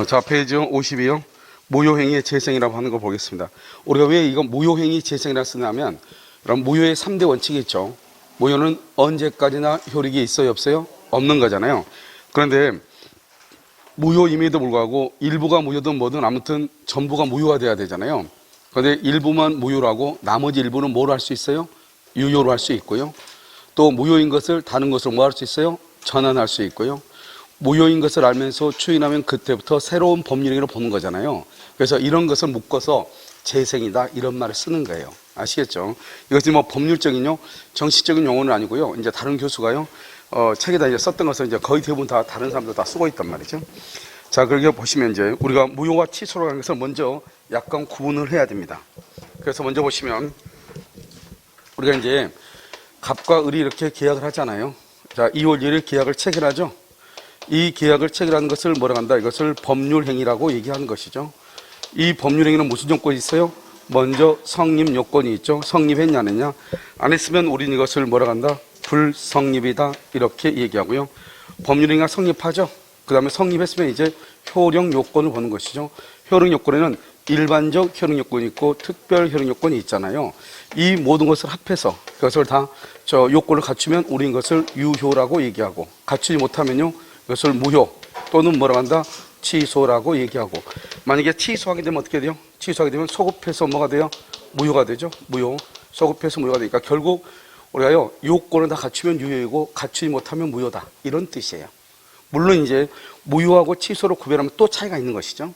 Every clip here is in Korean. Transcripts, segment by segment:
자, 페이지 52요. 무효행위의 재생이라고 하는 거 보겠습니다. 우리가 왜 이거 무효행위 재생이라고 쓰냐면, 그럼 무효의 3대 원칙이 있죠. 무효는 언제까지나 효력이 있어요, 없어요? 없는 거잖아요. 그런데 무효임에도 불구하고 일부가 무효든 뭐든 아무튼 전부가 무효가 돼야 되잖아요. 그런데 일부만 무효라고 나머지 일부는 뭐로 할 수 있어요? 유효로 할 수 있고요. 또 무효인 것을 다른 것으로 뭐 할 수 있어요? 전환할 수 있고요. 무효인 것을 알면서 추인하면 그때부터 새로운 법률행위로 보는 거잖아요. 그래서 이런 것을 묶어서 재생이다 이런 말을 쓰는 거예요. 아시겠죠? 이것이 뭐 법률적인 정치적인 용어는 아니고요. 이제 다른 교수가요. 책에다 이제 썼던 것을 이제 거의 대부분 다 다른 사람들 다 쓰고 있단 말이죠. 자, 그렇게 보시면 이제 우리가 무효와 취소로 하는 것을 먼저 약간 구분을 해야 됩니다. 그래서 먼저 보시면 우리가 이제 갑과 을이 이렇게 계약을 하잖아요. 자, 2월 1일 계약을 체결하죠. 이 계약을 체결하는 것을 뭐라고 한다? 이것을 법률행위라고 얘기하는 것이죠. 이 법률행위는 무슨 요건이 있어요? 먼저 성립 요건이 있죠. 성립했냐 안 했냐? 안 했으면 우리는 이것을 뭐라고 한다? 불성립이다 이렇게 얘기하고요. 법률행위가 성립하죠. 그 다음에 성립했으면 이제 효력 요건을 보는 것이죠. 효력 요건에는 일반적 효력 요건이 있고 특별 효력 요건이 있잖아요. 이 모든 것을 합해서 그것을 다 요건을 갖추면 우리는 이것을 유효라고 얘기하고, 갖추지 못하면요 이것을 무효 또는 뭐라고 한다? 취소라고 얘기하고, 만약에 취소하게 되면 어떻게 돼요? 취소하게 되면 소급해서 뭐가 돼요? 무효가 되죠. 무효. 소급해서 무효가 되니까 결국 우리가요 요건을 다 갖추면 유효이고 갖추지 못하면 무효다 이런 뜻이에요. 물론 이제 무효하고 취소로 구별하면 또 차이가 있는 것이죠.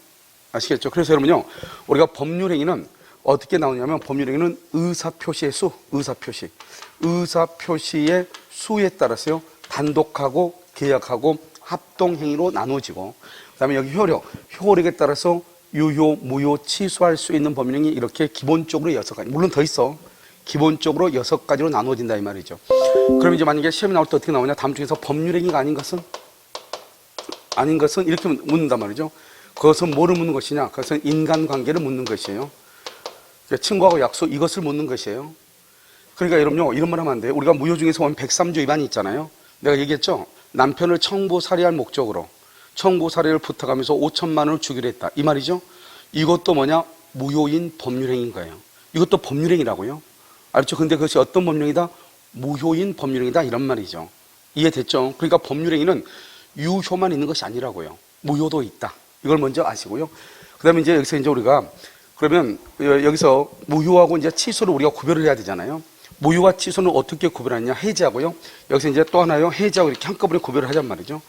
아시겠죠? 그래서 여러분요 우리가 법률행위는 어떻게 나오냐면 법률행위는 의사표시의 수, 의사표시의 수에 따라서요 단독하고 계약하고 합동행위로 나누어지고, 그 다음에 여기 효력에 따라서 유효, 무효, 취소할 수 있는 법률행위 이렇게 기본적으로 6가지, 물론 더 있어. 기본적으로 6가지로 나누어진다 이 말이죠. 그럼 이제 만약에 시험이 나올 때 어떻게 나오냐? 다음 중에서 법률행위가 아닌 것은 이렇게 묻는단 말이죠. 그것은 뭐를 묻는 것이냐? 그것은 인간관계를 묻는 것이에요. 친구하고 약속 이것을 묻는 것이에요. 그러니까 여러분요 이런 말 하면 안 돼요. 우리가 무효 중에서 보면 103조 위반이 있잖아요. 내가 얘기했죠. 남편을 청부 살해할 목적으로 청부 살해를 부탁하면서 5천만 원을 주기로 했다 이 말이죠. 이것도 뭐냐? 무효인 법률행위인 거예요. 이것도 법률행위라고요. 알죠? 근데 그것이 어떤 법률행위다? 무효인 법률행위다 이런 말이죠. 이해됐죠? 그러니까 법률행위는 유효만 있는 것이 아니라고요. 무효도 있다. 이걸 먼저 아시고요. 그 다음에 이제 여기서 이제 우리가 그러면 여기서 무효하고 이제 취소를 우리가 구별을 해야 되잖아요. 무효와 취소는 어떻게 구별하느냐? 해지하고요. 여기서 이제 또 하나요. 해지하고 이렇게 한꺼번에 구별을 하잔 말이죠.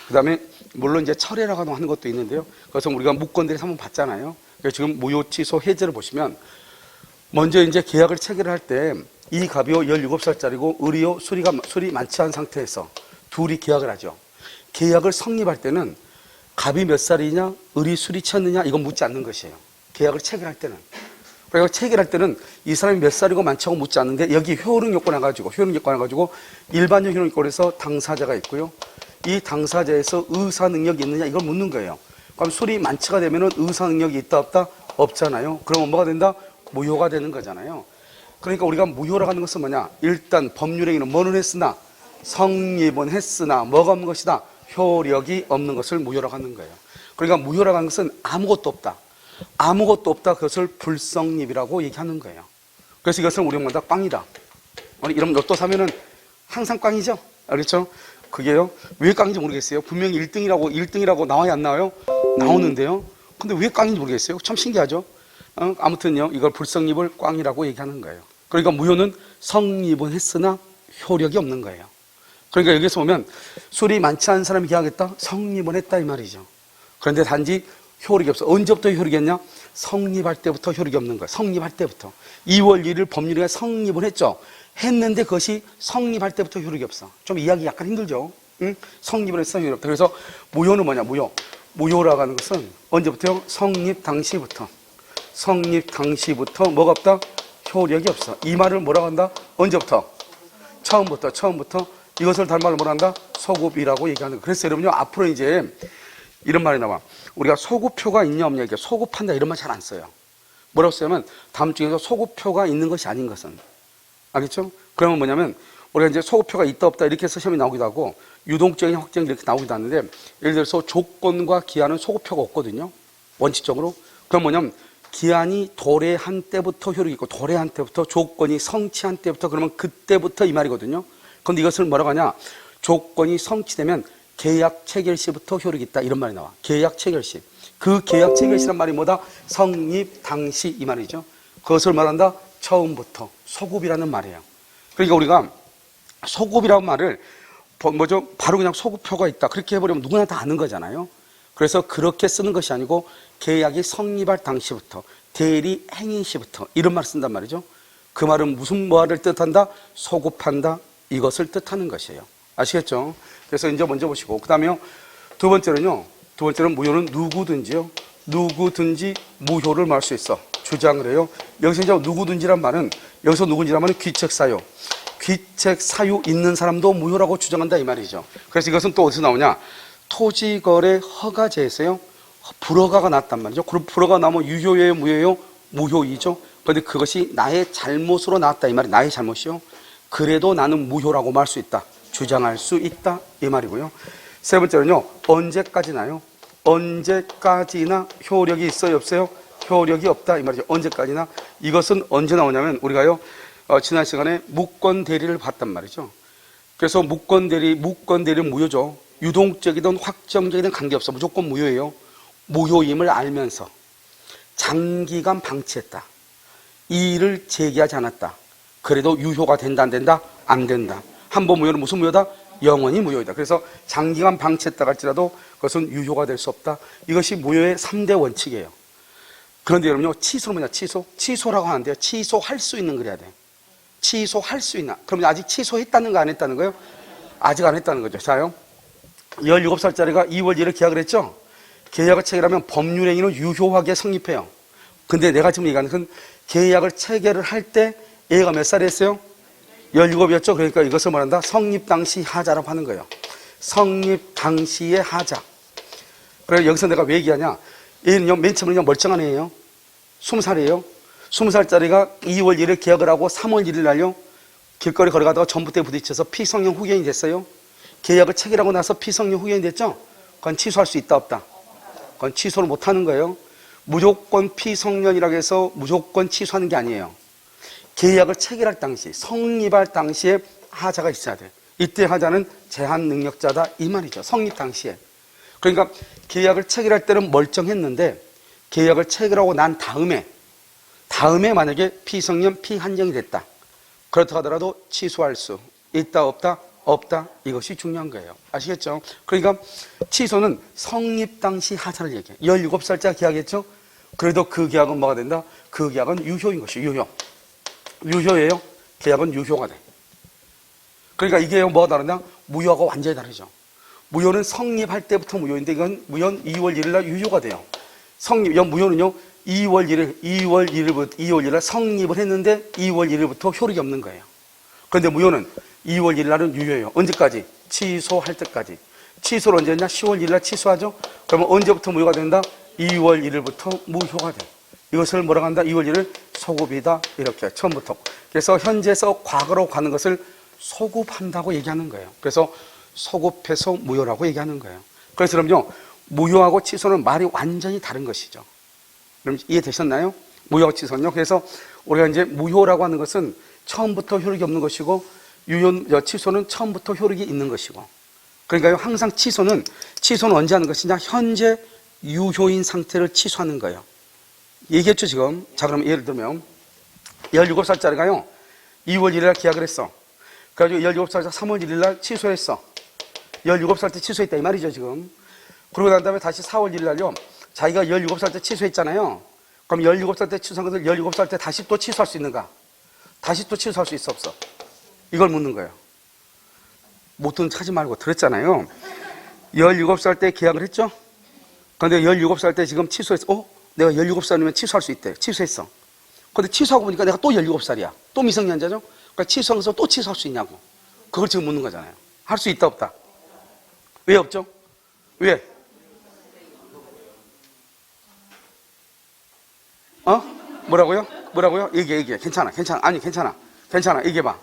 그 다음에 물론 이제 철회라고 하는 것도 있는데요. 그래서 우리가 무건들에서 한번 봤잖아요. 그래서 지금 무효, 취소, 해지를 보시면 먼저 이제 계약을 체결할 때 이 갑이요 17살짜리고 을이요 술이 많지 않은 상태에서 둘이 계약을 하죠. 계약을 성립할 때는 갑이 몇 살이냐, 을이 술이 취했느냐 이건 묻지 않는 것이에요. 계약을 체결할 때는. 그러니까 체결할 때는 이 사람이 몇 살이고 많지하고 묻지 않는데 여기 효력 요건 해가지고 일반적 효력 요건에서 당사자가 있고요. 이 당사자에서 의사 능력이 있느냐 이걸 묻는 거예요. 그럼 술이 많지가 되면은 의사 능력이 있다 없다? 없잖아요. 그러면 뭐가 된다? 무효가 되는 거잖아요. 그러니까 우리가 무효라고 하는 것은 뭐냐? 일단 법률행위는 뭐는 했으나 성립은 했으나 뭐가 없는 것이다? 효력이 없는 것을 무효라고 하는 거예요. 그러니까 무효라고 하는 것은 아무것도 없다. 아무것도 없다. 그것을 불성립이라고 얘기하는 거예요. 그래서 이것을 우리마다 꽝이다. 이런 로또 사면은 항상 꽝이죠. 그렇죠? 그게요. 왜 꽝인지 모르겠어요. 분명히 1등이라고 나와야 안 나와요? 나오는데요. 근데 왜 꽝인지 모르겠어요. 참 신기하죠? 아무튼요. 이걸 불성립을 꽝이라고 얘기하는 거예요. 그러니까 무효는 성립은 했으나 효력이 없는 거예요. 그러니까 여기서 보면 술이 많지 않은 사람이 계약했다? 성립은 했다 이 말이죠. 그런데 단지 효력이 없어. 언제부터 효력이 했냐? 성립할 때부터 효력이 없는 거예요. 성립할 때부터. 2월 1일 법률행위가 성립을 했죠. 했는데 그것이 성립할 때부터 효력이 없어. 좀 이해하기 약간 힘들죠. 응? 성립을 해서 효력이 없다. 그래서 무효는 뭐냐? 무효라고 하는 것은 언제부터요? 성립 당시부터 뭐가 없다? 효력이 없어. 이 말을 뭐라고 한다? 언제부터? 처음부터 이것을 다른 말로 뭐라 한다? 소급이라고 얘기하는 거예요. 그래서 여러분요 앞으로 이제 이런 말이 나와. 우리가 소급표가 있냐 없냐 이렇게 소급한다 이런 말 잘 안 써요. 뭐라고 쓰냐면 다음 중에서 소급표가 있는 것이 아닌 것은. 알겠죠? 그러면 뭐냐면 우리가 이제 소급표가 있다 없다 이렇게 해서 시험이 나오기도 하고 유동적인 확정 이렇게 나오기도 하는데 예를 들어서 조건과 기한은 소급표가 없거든요. 원칙적으로. 그럼 뭐냐면 기한이 도래한 때부터 효력이 있고 도래한 때부터 조건이 성취한 때부터 그러면 그때부터 이 말이거든요. 그런데 이것을 뭐라고 하냐. 조건이 성취되면 계약 체결 시부터 효력이 있다 이런 말이 나와. 계약 체결 시. 그 계약 체결 시란 말이 뭐다? 성립 당시 이 말이죠. 그것을 말한다. 처음부터 소급이라는 말이에요. 그러니까 우리가 소급이라는 말을 뭐죠? 바로 그냥 소급표가 있다 그렇게 해버리면 누구나 다 아는 거잖아요. 그래서 그렇게 쓰는 것이 아니고 계약이 성립할 당시부터 대리 행위 시부터 이런 말을 쓴단 말이죠. 그 말은 무슨 말을 뜻한다? 소급한다 이것을 뜻하는 것이에요. 아시겠죠? 그래서 이제 먼저 보시고 그 다음에요. 두 번째는 무효는 누구든지 무효를 말할 수 있어. 주장을 해요. 여기서 이제 누구든지란 말은 여기서 누구든지란 말은 귀책사유. 귀책사유 있는 사람도 무효라고 주장한다 이 말이죠. 그래서 이것은 또 어디서 나오냐. 토지거래 허가제에서요. 불허가가 났단 말이죠. 그럼 불허가 나면 유효예요 무효예요? 무효이죠. 그런데 그것이 나의 잘못으로 나왔다 이 말이 나의 잘못이요. 그래도 나는 무효라고 말할 수 있다. 주장할 수 있다 이 말이고요. 세 번째는요. 언제까지나요? 언제까지나 효력이 있어요 없어요? 효력이 없다 이 말이죠. 언제까지나. 이것은 언제 나오냐면 우리가요 지난 시간에 무권 대리를 봤단 말이죠. 그래서 무권 대리는 무효죠. 유동적이든 확정적이든 관계없어. 무조건 무효예요. 무효임을 알면서 장기간 방치했다. 이 일을 제기하지 않았다. 그래도 유효가 된다 안 된다? 안 된다. 한 번 무효는 무슨 무효다? 영원히 무효이다. 그래서 장기간 방치했다 할지라도 그것은 유효가 될 수 없다. 이것이 무효의 3대 원칙이에요. 그런데 여러분요 취소는 뭐냐? 취소라고 하는데요. 취소할 수 있는 그래야 돼. 취소할 수 있나? 그럼 아직 취소했다는 거 안 했다는 거예요? 아직 안 했다는 거죠. 자요. 17살짜리가 2월 1일 계약을 했죠? 계약을 체결하면 법률행위는 유효하게 성립해요. 근데 내가 지금 얘기하는 건 계약을 체결을 할 때 얘가 몇 살이었어요? 17이었죠? 그러니까 이것을 말한다. 성립 당시 하자라고 하는 거예요. 성립 당시의 하자. 그래서 여기서 내가 왜 얘기하냐? 얘는요, 맨 처음에 그냥 멀쩡한 애예요. 20살이에요. 20살짜리가 2월 1일 계약을 하고 3월 1일 날요, 길거리 걸어가다가 전봇대에 부딪혀서 피성령 후견이 됐어요. 계약을 체결하고 나서 피성령 후견이 됐죠? 그건 취소할 수 있다, 없다? 그건 취소를 못 하는 거예요. 무조건 피성년이라고 해서 무조건 취소하는 게 아니에요. 계약을 체결할 당시, 성립할 당시에 하자가 있어야 돼. 이때 하자는 제한 능력자다 이 말이죠. 성립 당시에. 그러니까 계약을 체결할 때는 멀쩡했는데 계약을 체결하고 난 다음에 만약에 피성년 피한정이 됐다. 그렇다 하더라도 취소할 수 있다 없다? 없다. 이것이 중요한 거예요. 아시겠죠? 그러니까 취소는 성립 당시 하자를 얘기해. 17살짜리 계약했죠? 그래도 그 계약은 뭐가 된다? 그 계약은 유효인 것이에요. 유효예요. 계약은 유효가 돼. 그러니까 이게 뭐가 다르냐? 무효하고 완전히 다르죠. 무효는 성립할 때부터 무효인데 이건 무효는 2월 1일 날 유효가 돼요. 무효는요 2월 1일 날 성립을 했는데 2월 1일부터 효력이 없는 거예요. 그런데 무효는 2월 1일 날은 유효해요. 언제까지? 취소할 때까지. 취소를 언제 했냐? 10월 1일 날 취소하죠? 그러면 언제부터 무효가 된다? 2월 1일부터 무효가 돼. 이것을 뭐라고 한다? 2월 1일 소급이다. 이렇게 처음부터. 그래서 현재에서 과거로 가는 것을 소급한다고 얘기하는 거예요. 그래서 소급해서 무효라고 얘기하는 거예요. 그래서 그럼요, 무효하고 취소는 말이 완전히 다른 것이죠. 그럼 이해되셨나요? 무효하고 취소는요. 그래서 우리가 이제 무효라고 하는 것은 처음부터 효력이 없는 것이고, 취소는 처음부터 효력이 있는 것이고. 그러니까요, 항상 취소는 언제 하는 것이냐? 현재 유효인 상태를 취소하는 거예요. 얘기했죠, 지금. 자, 그럼 예를 들면, 17살짜리가요, 2월 1일 날 계약을 했어. 그래가지고 17살짜 3월 1일 날 취소했어. 17살 때 취소했다, 이 말이죠, 지금. 그러고 난 다음에 다시 4월 1일 날요, 자기가 17살 때 취소했잖아요. 그럼 17살 때 취소한 것을 17살 때 다시 또 취소할 수 있는가? 다시 또 취소할 수 있어, 없어? 이걸 묻는 거예요. 못 듣는 척 하지 말고 들었잖아요. 17살 때 계약을 했죠? 그런데 17살 때 지금 취소했어. 내가 17살이면 취소할 수 있대. 취소했어. 근데 취소하고 보니까 내가 또 17살이야. 또 미성년자죠? 그러니까 취소해서 또 취소할 수 있냐고. 그걸 지금 묻는 거잖아요. 할 수 있다, 없다? 왜 없죠? 왜? 뭐라고요? 얘기해. 괜찮아. 아니, 괜찮아. 얘기해봐.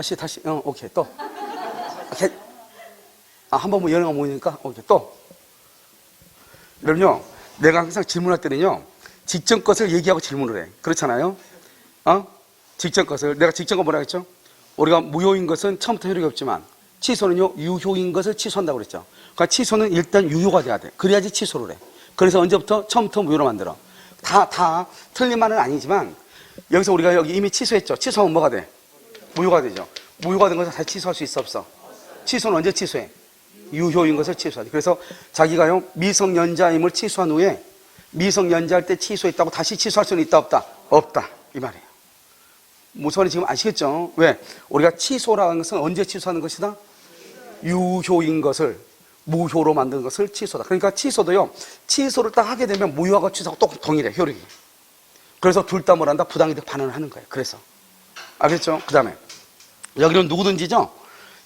다시, 오케이, 또. 오케이. 한 번 뭐 연애가 모이니까, 오케이, 또. 여러분요, 내가 항상 질문할 때는요, 직전 것을 얘기하고 질문을 해. 그렇잖아요? 직전 것을. 내가 직전 거 뭐라 했죠? 우리가 무효인 것은 처음부터 효력이 없지만, 취소는요, 유효인 것을 취소한다고 그랬죠. 그러니까 취소는 일단 유효가 돼야 돼. 그래야지 취소를 해. 그래서 언제부터? 처음부터 무효로 만들어. 다 틀린 말은 아니지만, 여기서 우리가 여기 이미 취소했죠. 취소하면 뭐가 돼? 무효가 되죠. 무효가 된 것을 다시 취소할 수 있어, 없어? 취소는 언제 취소해? 유효인 것을 취소하지. 그래서 자기가요, 미성년자임을 취소한 후에 미성년자일 때 취소했다고 다시 취소할 수는 있다, 없다? 없다. 이 말이에요. 무슨 지금 아시겠죠? 왜? 우리가 취소라는 것은 언제 취소하는 것이다? 유효인 것을 무효로 만드는 것을 취소다. 그러니까 취소도요, 취소를 딱 하게 되면 무효하고 취소하고 또 동일해, 효력이. 그래서 둘 다 뭘 한다? 부당이득 반환을 하는 거예요. 그래서. 알겠죠? 그 다음에. 여기는 누구든지죠?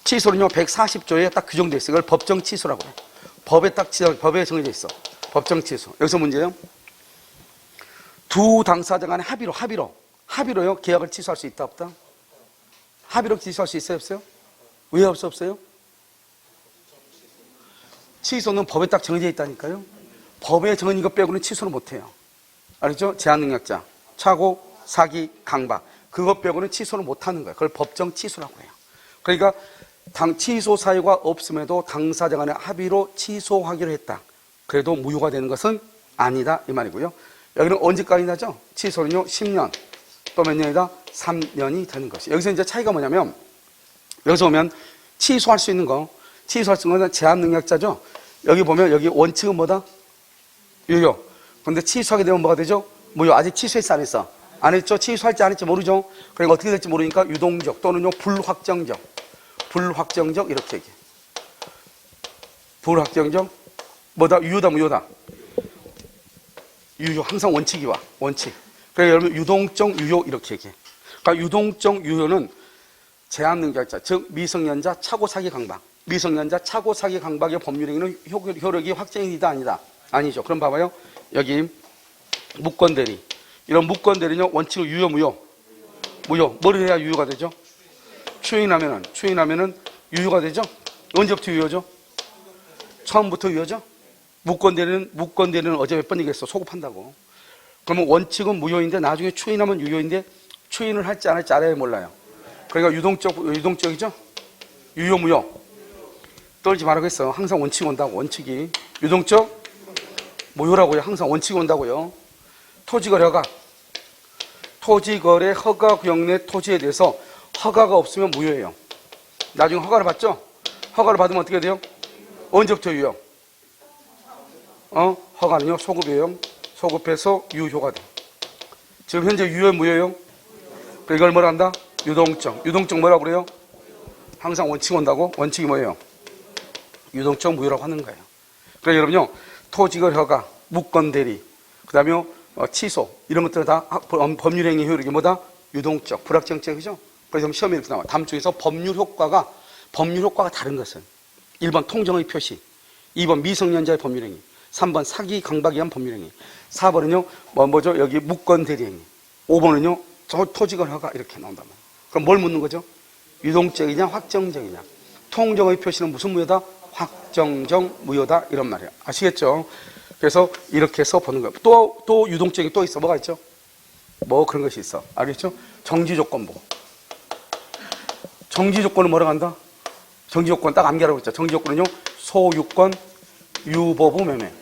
취소는요, 140조에 딱 규정되어 있어요. 이걸 법정 취소라고 해요. 법에 정해져 있어. 법정 취소. 여기서 문제예요. 두 당사자 간의 합의로요, 계약을 취소할 수 있다, 없다? 합의로 취소할 수 있어요, 없어요? 왜 없어요? 취소는 법에 딱 정해져 있다니까요. 법에 정해진 것 빼고는 취소를 못 해요. 알겠죠? 제한능력자, 착오, 사기, 강박. 그것 빼고는 취소를 못 하는 거예요. 그걸 법정 취소라고 해요. 그러니까 취소 사유가 없음에도 당사자 간의 합의로 취소하기로 했다. 그래도 무효가 되는 것은 아니다, 이 말이고요. 여기는 언제까지 나죠? 취소는요, 10년. 또 몇 년이다? 3년이 되는 것이. 여기서 이제 차이가 뭐냐면, 여기서 보면 취소할 수 있는 거는 제한능력자죠? 여기 보면 여기 원칙은 뭐다? 유효. 근데 취소하게 되면 뭐가 되죠? 무효. 아직 취소했어, 안 했어? 안 했죠? 취소할지 안 했지 모르죠? 그러니까 어떻게 될지 모르니까 유동적 또는요, 불확정적 이렇게 얘기해. 불확정적, 뭐다? 유효다, 무효다? 유효. 항상 원칙이 와. 원칙. 그러니까 여러분, 유동적, 유효 이렇게 얘기해. 그러니까 유동적, 유효는 제한능력자, 즉 미성년자, 착오, 사기, 강박. 미성년자, 착오, 사기, 강박의 법률행위는 효력이 확정이다, 아니다? 아니죠. 그럼 봐봐요. 여기 무권대리. 이런 무권대리는요, 원칙은 유효, 무효? 무효. 뭐를 해야 유효가 되죠? 추인하면은 유효가 되죠? 언제부터 유효죠? 처음부터 유효죠? 무권대리는 어제 몇 번 얘기했어. 소급한다고. 그러면 원칙은 무효인데 나중에 추인하면 유효인데 추인을 할지 안 할지 알아야 몰라요. 그러니까 유동적이죠? 유효, 무효. 떨지 말라고 했어. 항상 원칙이 온다고, 원칙이. 유동적, 무효라고요. 항상 원칙이 온다고요. 토지거래 허가 구역 내 토지에 대해서 허가가 없으면 무효예요. 나중에 허가를 받죠? 허가를 받으면 어떻게 돼요? 언제부터 유효? 허가는요, 소급이에요. 소급해서 유효가 돼. 지금 현재 유효, 무효예요? 그러니까 이걸 뭐라 한다? 유동적. 유동적 뭐라고 그래요? 항상 원칙 온다고? 원칙이 뭐예요? 유동적 무효라고 하는 거예요. 그러니까 여러분요, 토지거래 허가, 무권대리, 그 다음에 취소, 이런 것들은 다 법률행위 효력이 뭐다? 유동적, 불확정적이죠? 그래서 시험에 이렇게 나와. 다음 중에서 법률 효과가 다른 것은 1번 통정의 표시, 2번 미성년자의 법률행위, 3번 사기, 강박에 의한 법률행위, 4번은요, 뭐죠? 여기 무권대리행위, 5번은요, 토지거래 허가 이렇게 나온단 말이에요. 그럼 뭘 묻는 거죠? 유동적이냐, 확정적이냐? 통정의 표시는 무슨 무효다? 확정적 무효다, 이런 말이에요. 아시겠죠? 그래서 이렇게 해서 보는 거예요. 또 유동적이 또 있어. 뭐가 있죠? 뭐 그런 것이 있어. 알겠죠? 정지조건 보고. 정지조건은 뭐라고 한다? 정지조건 딱 암기하라고 했죠. 정지조건은요, 소유권, 유보부 매매.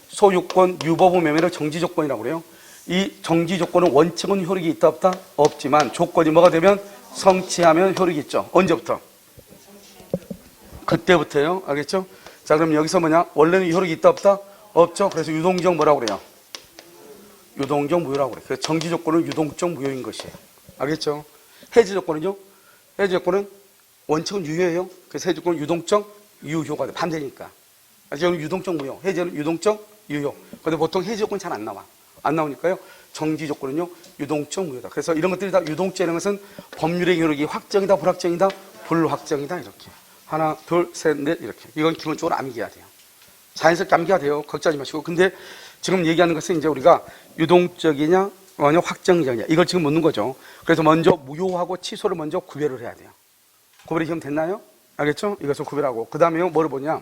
소유권, 유보부 매매를 정지조건이라고 그래요. 이 정지조건은 원칙은 효력이 있다, 없다? 없지만 조건이 뭐가 되면 성취하면 효력이 있죠. 언제부터? 그때부터요. 알겠죠? 자, 그럼 여기서 뭐냐? 원래는 효력이 있다, 없다? 없죠. 그래서 유동적 뭐라고 그래요? 유동적 무효라고 그래요. 그래서 정지 조건은 유동적 무효인 것이에요. 알겠죠? 해지 조건은요? 해지 조건은 원칙은 유효예요. 그래서 해지 조건은 유동적 유효가 돼. 반대니까. 지금 유동적 무효. 해지는 유동적 유효. 근데 보통 해지 조건이 잘 안 나와. 안 나오니까요. 정지 조건은요, 유동적 무효다. 그래서 이런 것들이 다 유동적이라는 것은 법률의 효력이 확정이다, 불확정이다, 불확정이다, 이렇게. 하나, 둘, 셋, 넷, 이렇게. 이건 기본적으로 암기해야 돼요. 자연스럽게 암기가 돼요. 걱정하지 마시고. 근데 지금 얘기하는 것은 이제 우리가 유동적이냐, 확정적이냐, 이걸 지금 묻는 거죠. 그래서 먼저 무효하고 취소를 먼저 구별을 해야 돼요. 구별이 지금 됐나요? 알겠죠? 이것을 구별하고. 그 다음에 뭐를 보냐?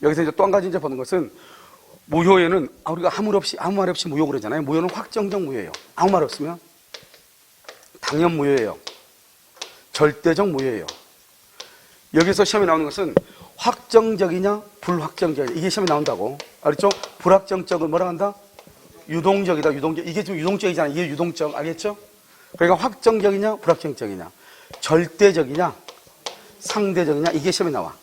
여기서 이제 또 한 가지 이제 보는 것은 무효에는 우리가 아무 말 없이 무효 그러잖아요. 무효는 확정적 무효예요. 아무 말 없으면 당연 무효예요. 절대적 무효예요. 여기서 시험에 나오는 것은 확정적이냐 불확정적이냐 이게 시험에 나온다고. 알겠죠? 불확정적을 뭐라 한다? 유동적이다. 유동적. 이게 지금 유동적이잖아요. 이게 유동적. 알겠죠? 그러니까 확정적이냐 불확정적이냐 절대적이냐 상대적이냐 이게 시험에 나와.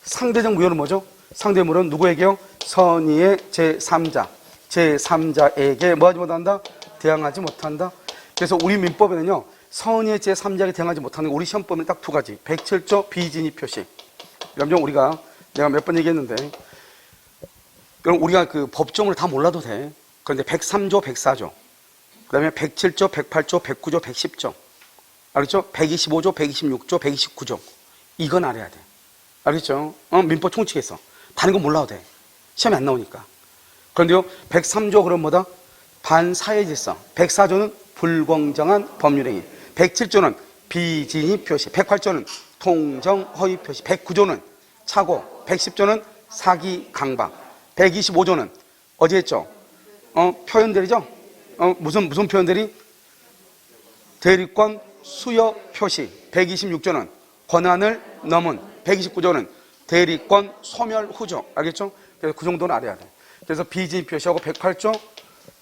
상대적 무효는 뭐죠? 상대 무효는 누구에게요? 선의의 제3자. 제3자에게 뭐하지 못한다? 대항하지 못한다. 그래서 우리 민법에는요. 선의의 제3자에게 대항하지 못하는 우리 시험법에는 딱 두 가지. 107조 비진입 표시. 그럼 내가 몇 번 얘기했는데 그럼 우리가 그 법종을 다 몰라도 돼. 그런데 103조, 104조. 그 다음에 107조, 108조, 109조, 110조. 알겠죠? 125조, 126조, 129조. 이건 알아야 돼. 알겠죠? 민법 총칙에서. 다른 건 몰라도 돼. 시험에 안 나오니까. 그런데요, 103조 그럼 뭐다? 반사회 질서. 104조는 불공정한 법률행위. 107조는 비진입 표시. 108조는 통정 허위 표시. 109조는 착오. 110조는 사기 강박. 125조는 어제 했죠? 표현들이죠? 무슨 표현들이? 대리권 수여 표시. 126조는 권한을 넘은. 129조는 대리권 소멸 후조. 알겠죠? 그래서 그 정도는 알아야 돼. 그래서 비진입 표시하고 108조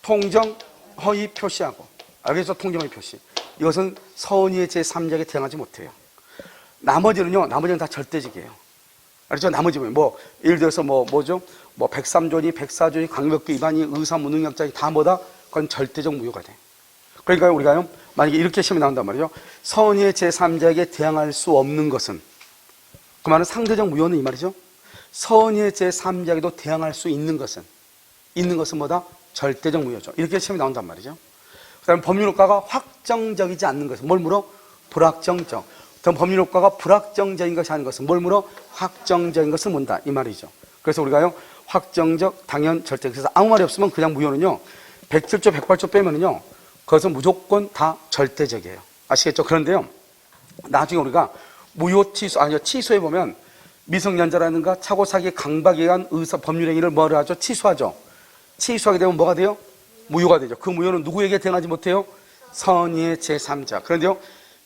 통정 허위 표시하고. 알겠죠? 통정 허위 표시. 이것은 선의의 제3자에게 대항하지 못해요. 나머지는 다 절대적이에요. 알겠죠? 나머지는 예를 들어서 뭐죠? 103조니 104조니 강력기 위반이 의사 무능력자니 다 뭐다? 그건 절대적 무효가 돼. 그러니까 우리가요, 만약에 이렇게 시험이 나온단 말이죠. 선의의 제3자에게 대항할 수 없는 것은, 그 말은 상대적 무효는 이 말이죠. 선의의 제3자에게도 대항할 수 있는 것은 뭐다? 절대적 무효죠. 이렇게 시험이 나온단 말이죠. 그 다음에 법률효과가 확정적이지 않는 것은 뭘 물어? 불확정적. 그럼 법률효과가 불확정적인 것이 아닌 것은 뭘 물어? 확정적인 것을 묻는다. 이 말이죠. 그래서 우리가요, 확정적, 당연, 절대. 그래서 아무 말이 없으면 그냥 무효는요, 107조, 108조 빼면은요, 그것은 무조건 다 절대적이에요. 아시겠죠? 그런데요, 나중에 우리가 무효 취소해 보면 미성년자라든가 착오, 사기, 강박에 의한 의사 법률행위를 뭐라 하죠? 취소하죠. 취소하게 되면 뭐가 돼요? 무효가 되죠. 그 무효는 누구에게 대항하지 못해요? 선의의 제3자. 그런데요,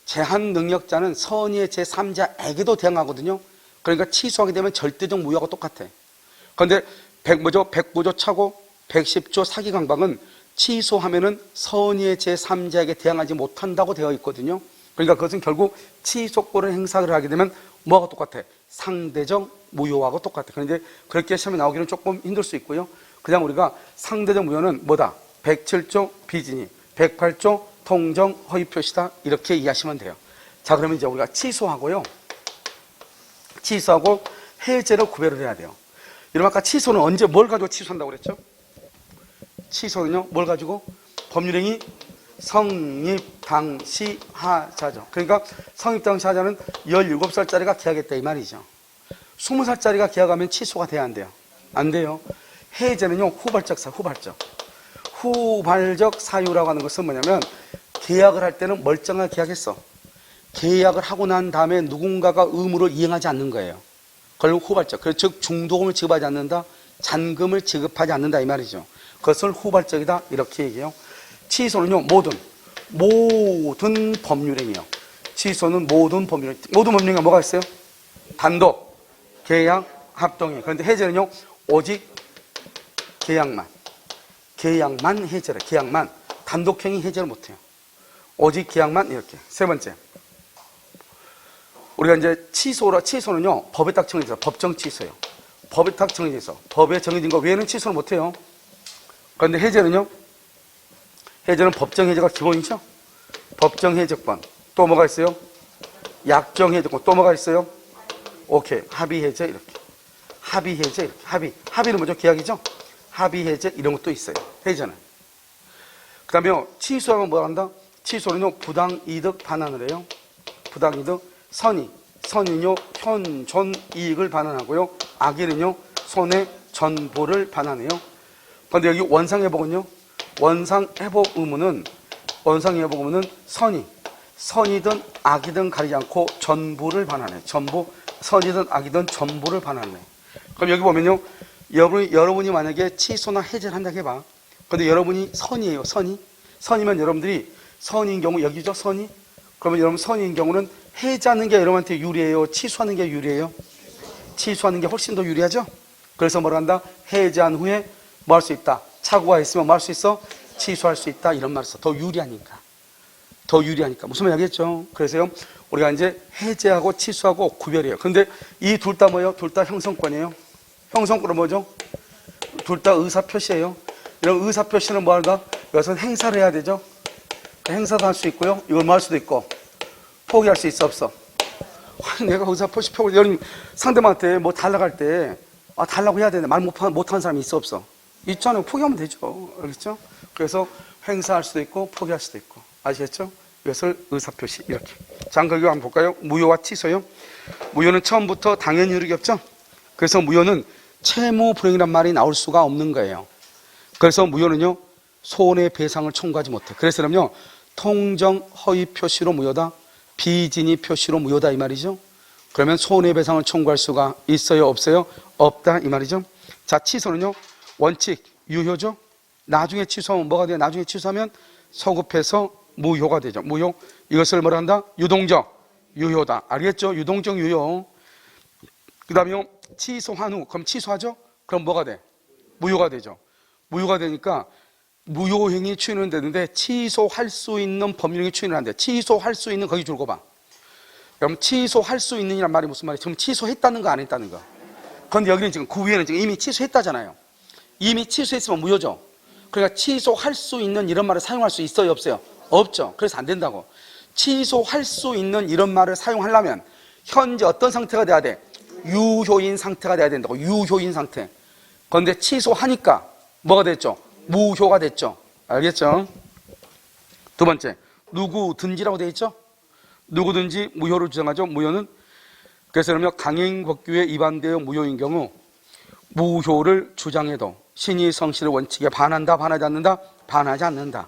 제한 능력자는 선의의 제3자에게도 대항하거든요. 그러니까 취소하게 되면 절대적 무효하고 똑같아. 그런데 109조 착오, 110조 사기, 강박은 취소하면은 선의의 제3자에게 대항하지 못한다고 되어 있거든요. 그러니까 그것은 결국 취소권을 행사를 하게 되면 뭐가 똑같아? 상대적 무효하고 똑같아. 그런데 그렇게 시험에 나오기는 조금 힘들 수 있고요. 그냥 우리가 상대적 무효는 뭐다? 107조 비진입, 108조 통정 허위 표시다. 이렇게 이해하시면 돼요. 자, 그러면 이제 우리가 취소하고 해제를 구별을 해야 돼요. 여러분 아까 취소는 언제 뭘 가지고 취소한다고 그랬죠? 취소는요, 뭘 가지고? 법률행위 성립 당시 하자죠. 그러니까 성립 당시 하자는 17살짜리가 계약했다 이 말이죠. 20살짜리가 계약하면 취소가 돼야 안 돼요? 안 돼요. 해제는요, 후발적 사유라고 하는 것은 뭐냐면 계약을 할 때는 멀쩡하게 계약했어. 계약을 하고 난 다음에 누군가가 의무를 이행하지 않는 거예요. 그걸 후발적. 즉 중도금을 지급하지 않는다, 잔금을 지급하지 않는다 이 말이죠. 그것을 후발적이다 이렇게 얘기해요. 취소는요, 모든 법률행위요. 취소는 모든 법률행위. 모든 법률행위가 뭐가 있어요? 단독, 계약, 합동행위. 그런데 해제는요, 오직 계약만 해제를. 계약만. 단독행위 해제를 못해요. 오직 계약만 이렇게. 세 번째. 우리가 이제 취소는요, 법에 딱 정해져 있어요. 법정 취소예요. 법에 딱 정해져 있어. 법에 정해진 거 외에는 취소를 못해요. 그런데 해제는요, 해제는 법정 해제가 기본이죠. 법정 해제권. 또 뭐가 있어요? 약정 해제권. 또 뭐가 있어요? 오케이. 합의 해제 이렇게. 합의 해제 이렇게. 합의는 뭐죠? 계약이죠? 합의 해제 이런 것도 있어요. 해제는. 그 다음에 취소하면 뭐 한다? 취소는요, 부당이득 반환을 해요. 부당이득. 선의는요, 현존 이익을 반환하고요. 악의는요, 손해 전보를 반환해요. 그런데 여기 원상회복은요, 원상회복 의무는 선이든 악이든 가리지 않고 전부를 반환해. 전부, 선이든 악이든 전부를 반환해. 그럼 여기 보면요, 여러분이 만약에 취소나 해제를 한다고 해봐. 근데 여러분이 선이에요. 선이면 여러분들이 선인 경우, 여기죠, 선이. 그러면 여러분 선인 경우는 해제하는 게 여러분한테 유리해요, 취소하는 게 유리해요? 취소하는 게 훨씬 더 유리하죠? 그래서 뭐라 한다? 해제한 후에 뭐 할 수 있다? 착오가 있으면 뭐 할 수 있어? 취소할 수 있다. 이런 말을 써. 더 유리하니까. 무슨 말 알겠죠? 그래서요, 우리가 이제 해제하고 취소하고 구별해요. 근데 이 둘 다 뭐예요? 둘 다 형성권이에요. 형성권은 뭐죠? 둘 다 의사표시예요. 이런 의사표시는 뭐 한다? 이것은 행사를 해야 되죠? 행사도 할 수 있고요. 이걸 뭐 할 수도 있고. 포기할 수 있어, 없어? 내가 의사표시 표기, 여러분 상대방한테 뭐 달라고 할 때, 달라고 해야 되는데 말 못하는 사람이 있어, 없어? 있잖아요. 포기하면 되죠. 알겠죠? 그래서 행사할 수도 있고, 포기할 수도 있고. 아시겠죠? 이것을 의사표시, 이렇게. 자, 그리고 한번 볼까요? 무효와 취소요. 무효는 처음부터 당연히 이르기 없죠? 그래서 무효는 채무 불이행이란 말이 나올 수가 없는 거예요. 그래서 무효는요, 손해배상을 청구하지 못해. 그래서 그럼요, 통정 허위 표시로 무효다, 비진위 표시로 무효다 이 말이죠. 그러면 손해배상을 청구할 수가 있어요, 없어요? 없다 이 말이죠. 자, 취소는요, 원칙 유효죠. 나중에 취소하면 뭐가 돼요? 나중에 취소하면 소급해서 무효가 되죠. 무효. 이것을 뭐라 한다? 유동적 유효다. 알겠죠? 유동적 유효. 그 다음에 취소한 후, 그럼 취소하죠? 그럼 뭐가 돼? 무효가 되죠. 무효가 되니까 무효행위 추인은 되는데 취소할 수 있는 법률행위 추인은 안 돼. 취소할 수 있는, 거기 줄거 봐. 그럼 취소할 수 있는이란 말이 무슨 말이에요? 지금 취소했다는 거, 안 했다는 거. 그런데 여기는 지금 그 위에는 지금 이미 취소했다잖아요. 이미 취소했으면 무효죠. 그러니까 취소할 수 있는 이런 말을 사용할 수 있어요, 없어요? 없죠. 그래서 안 된다고. 취소할 수 있는 이런 말을 사용하려면 현재 어떤 상태가 돼야 돼? 유효인 상태가 돼야 된다고. 유효인 상태. 그런데 취소하니까 뭐가 됐죠? 무효가 됐죠. 알겠죠? 두 번째, 누구든지라고 되어 있죠? 누구든지 무효를 주장하죠. 무효는. 그래서 그러면 강행법규에 위반되어 무효인 경우 무효를 주장해도 신의 성실의 원칙에 반한다, 반하지 않는다? 반하지 않는다.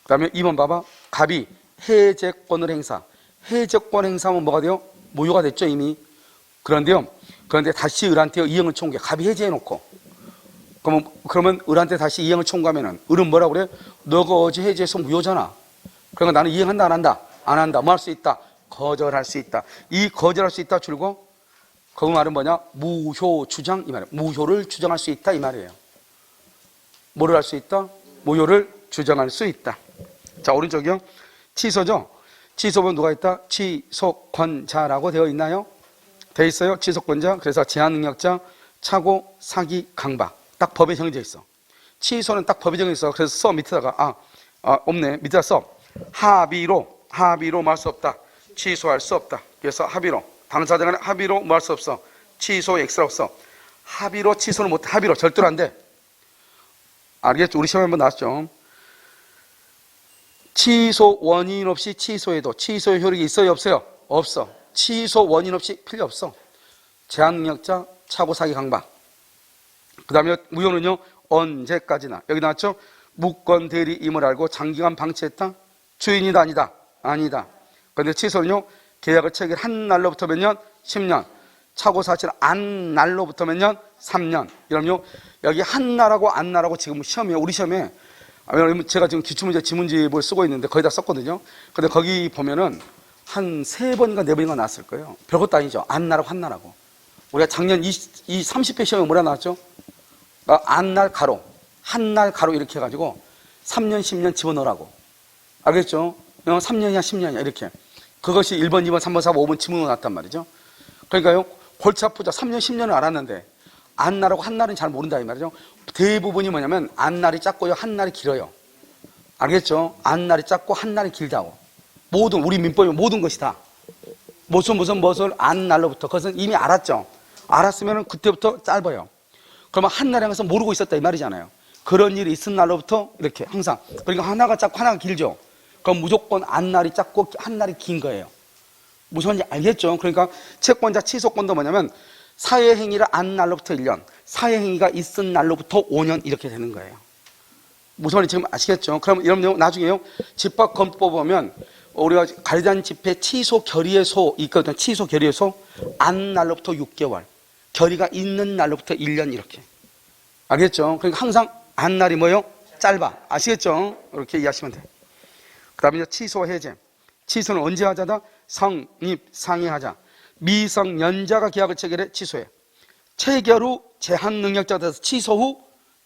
그 다음에 2번 봐봐. 갑이 해제권을 행사. 해제권 행사하면 뭐가 돼요? 무효가 됐죠, 이미. 그런데 다시 을한테 이행을 청구해. 갑이 해제해놓고. 그러면 을한테 다시 이행을 청구하면은 을은 뭐라고 그래? 너가 어제 해제해서 무효잖아. 그러니까 나는 이행한다, 안 한다? 안 한다. 뭐 할 수 있다? 거절할 수 있다. 이 거절할 수 있다 줄고 그 말은 뭐냐? 무효 주장 이 말이에요. 무효를 주장할 수 있다 이 말이에요. 뭐를 할 수 있다? 무효를 주장할 수 있다. 자, 오른쪽이요. 취소죠. 취소본 누가 있다? 취소권자라고 되어 있나요? 되어 있어요. 취소권자. 그래서 제한능력자, 착오, 사기, 강박. 딱 법에 정해져 있어. 취소는 딱 법에 정해져 있어. 그래서 써 밑에다가 없네. 밑에다 써. 합의로 뭐 할 수 없다. 취소할 수 없다. 그래서 합의로 당사자 간에 합의로 뭐 할 수 없어. 취소 X라고 써. 합의로 취소는 못해. 합의로 절대로 안 돼. 알겠죠? 우리 시험에 한번 나왔죠. 취소 원인 없이 취소해도 취소의 효력이 있어요, 없어요? 없어. 취소 원인 없이 필요 없어. 제한능력자, 착오, 사기, 강박. 그 다음에 무효는요, 언제까지나. 여기 나왔죠? 무권 대리임을 알고 장기간 방치했다? 주인이다, 아니다? 아니다. 그런데 취소는요, 계약을 체결한 날로부터 몇 년? 10년. 착오 사실 안 날로부터 몇 년? 3년. 이러면요, 여기 한 날하고 안 날하고 지금 시험이에요. 우리 시험에 제가 지금 기출문제 지문집을 쓰고 있는데 거의 다 썼거든요. 근데 거기 보면은 한 3번인가 4번인가 나왔을 거예요. 별것도 아니죠. 안 날하고 한 날하고. 우리가 작년 30회 시험에 뭐라 나왔죠? 안 날 가로, 한 날 가로 이렇게 해가지고 3년, 10년 집어넣으라고. 알겠죠? 3년이야, 10년이야 이렇게. 그것이 1번, 2번, 3번, 4번, 5번 지문으로 나왔단 말이죠. 그러니까요, 골치 아프죠. 3년, 10년을 알았는데 안 날하고 한 날은 잘 모른다 이 말이죠. 대부분이 뭐냐면 안 날이 작고요, 한 날이 길어요. 알겠죠? 안 날이 작고 한 날이 길다고. 모든 우리 민법의 모든 것이 다 무엇을 안 날로부터 그것은 이미 알았죠. 알았으면 그때부터 짧아요. 그러면 한 날에 항상 모르고 있었다 이 말이잖아요. 그런 일이 있은 날로부터 이렇게 항상. 그러니까 하나가 작고 하나가 길죠. 그럼 무조건 안 날이 작고 한 날이 긴 거예요. 무슨 말인지 알겠죠? 그러니까 채권자 취소권도 뭐냐면 사회행위를 안 날로부터 1년, 사회행위가 있은 날로부터 5년 이렇게 되는 거예요. 무슨 말인지 지금 아시겠죠? 그럼 여러분 나중에요 집합검법 보면 우리가 관리단 집회 취소 결의의 소 있거든. 취소 결의의 소 안 날로부터 6개월, 결의가 있는 날로부터 1년 이렇게. 알겠죠? 그러니까 항상 안 날이 뭐요? 짧아. 아시겠죠? 이렇게 이해하시면 돼. 그 다음에 이제 취소 해제. 취소는 언제 하자다? 성립 상의하자. 미성년자가 계약을 체결해 취소해. 체결 후 제한 능력자가 돼서 취소 후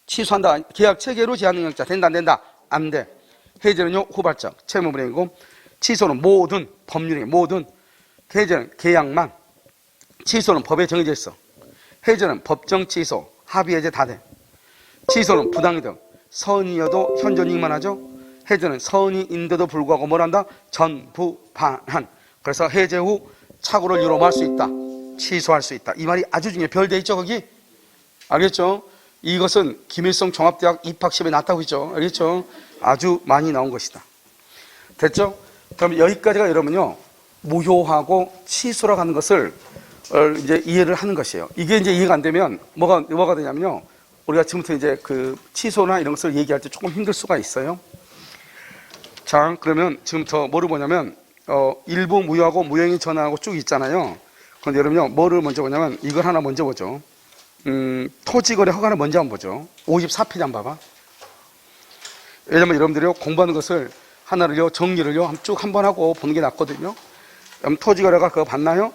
취소한다. 계약 체결 후 제한 능력자 된다 안 된다? 안 돼. 해제는요 후발적 채무불이행이고, 취소는 모든 법률이 모든, 해제는 계약만, 취소는 법에 정해져 있어. 해제는 법정 취소, 합의 해제 다 돼. 취소는 부당이득, 선의여도 현존이익만 하죠. 해제는 선의인데도 불구하고 뭘 한다? 전부 반환. 그래서 해제 후 착오를 유로할 수 있다. 취소할 수 있다. 이 말이 아주 중요해. 별돼 있죠 거기? 알겠죠? 이것은 김일성 종합대학 입학시험에 나왔다고 했죠. 알겠죠? 아주 많이 나온 것이다. 됐죠? 그럼 여기까지가 여러분요 무효하고 취소라고 하는 것을 이제 이해를 하는 것이에요. 이게 이제 이해가 안 되면 뭐가 되냐면요, 우리가 지금부터 이제 그 취소나 이런 것을 얘기할 때 조금 힘들 수가 있어요. 자, 그러면 지금부터 뭐를 보냐면 일부 무효하고 무효행위 전환하고 쭉 있잖아요. 그런데 여러분요 뭐를 먼저 보냐면 이걸 하나 먼저 보죠. 토지거래 허가를 먼저 한번 보죠. 54페이지 한번 봐봐. 왜냐면 여러분들이 공부하는 것을 하나를요 정리를요 쭉 한번 하고 보는 게 낫거든요. 그럼 토지거래가 그거 봤나요?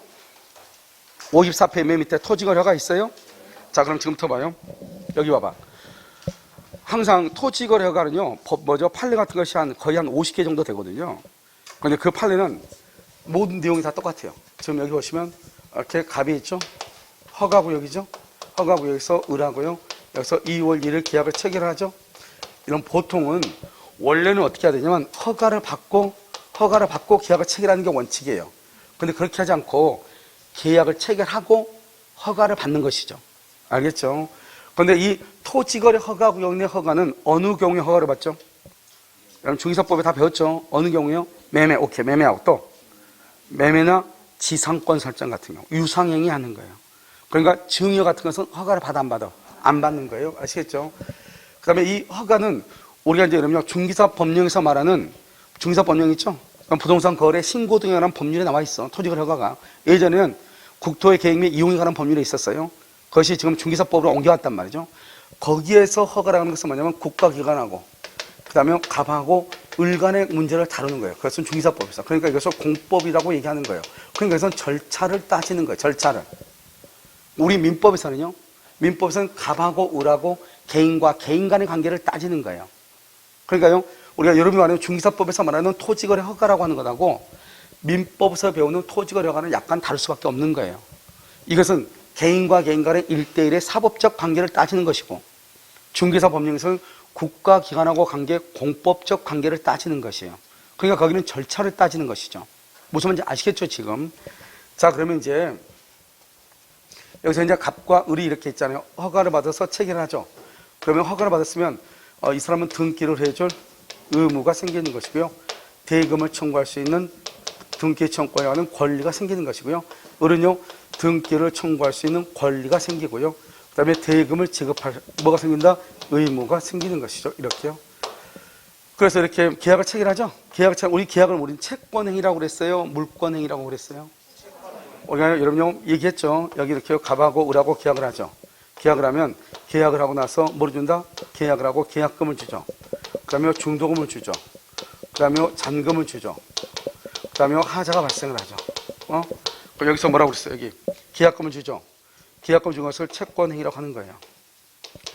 54페이지 맨 밑에 토지거래가 있어요. 자, 그럼 지금부터 봐요. 여기 봐봐. 항상 토지거래 허가는요 판례 같은 것이 거의 한 50개 정도 되거든요. 그런데 그 판례는 모든 내용이 다 똑같아요. 지금 여기 보시면 이렇게 갑이 있죠. 허가구역이죠. 허가구역에서 을하고요. 여기서 2월 1일 계약을 체결하죠. 이런 보통은 원래는 어떻게 해야 되냐면 허가를 받고 계약을 체결하는 게 원칙이에요. 그런데 그렇게 하지 않고 계약을 체결하고 허가를 받는 것이죠. 알겠죠? 그런데 이 토지거래 허가구역 내 허가는 어느 경우에 허가를 받죠? 여러분 중개사법에 다 배웠죠? 어느 경우요? 매매, 오케이. 매매하고 또 매매나 지상권 설정 같은 경우, 유상행위 하는 거예요. 그러니까 증여 같은 것은 허가를 받아 안 받아? 안 받는 거예요. 아시겠죠? 그 다음에 이 허가는 우리가 이제 여러분요 중개사 법령에서 말하는, 중개사 법령 있죠? 부동산 거래 신고 등에 관한 법률에 나와 있어. 토지거래 허가가. 예전에는 국토의 계획 및 이용에 관한 법률에 있었어요. 그것이 지금 중개사법으로 옮겨왔단 말이죠. 거기에서 허가라는 것은 뭐냐면 국가기관하고 그 다음에 갑하고 을 간의 문제를 다루는 거예요. 그것은 중개사법에서. 그러니까 이것을 공법이라고 얘기하는 거예요. 그러니까 이것은 절차를 따지는 거예요. 절차를. 우리 민법에서는요, 민법에서는 갑하고 을하고 개인과 개인 간의 관계를 따지는 거예요. 그러니까요, 우리가 여러분이 말하는 중개사법에서 말하는 토지거래 허가라고 하는 것하고 민법에서 배우는 토지거래 허가는 약간 다를 수밖에 없는 거예요. 이것은 개인과 개인 간의 1대1의 사법적 관계를 따지는 것이고, 중개사 법령에서는 국가기관하고 관계, 공법적 관계를 따지는 것이에요. 그러니까 거기는 절차를 따지는 것이죠. 무슨 말인지 아시겠죠, 지금? 자, 그러면 이제 여기서 이제 갑과 을이 이렇게 있잖아요. 허가를 받아서 체결하죠. 그러면 허가를 받았으면 이 사람은 등기를 해줄 의무가 생기는 것이고요. 대금을 청구할 수 있는 등기 청구에 관한 권리가 생기는 것이고요. 을은요, 등기를 청구할 수 있는 권리가 생기고요. 그 다음에 대금을 지급할, 뭐가 생긴다? 의무가 생기는 것이죠. 이렇게요. 그래서 이렇게 계약을 체결하죠. 우리 계약을 우리는 채권행위라고 그랬어요? 물권행위라고 그랬어요? 우리가 여러분 얘기했죠. 여기 이렇게 갑하고 을하고 계약을 하죠. 계약을 하면 계약을 하고 나서 뭘 준다? 계약을 하고 계약금을 주죠. 그 다음에 중도금을 주죠. 그 다음에 잔금을 주죠. 그 다음에 하자가 발생을 하죠. 그럼 여기서 뭐라고 그랬어요? 여기 계약금을 주죠. 계약금 준 것을 채권행위라고 하는 거예요.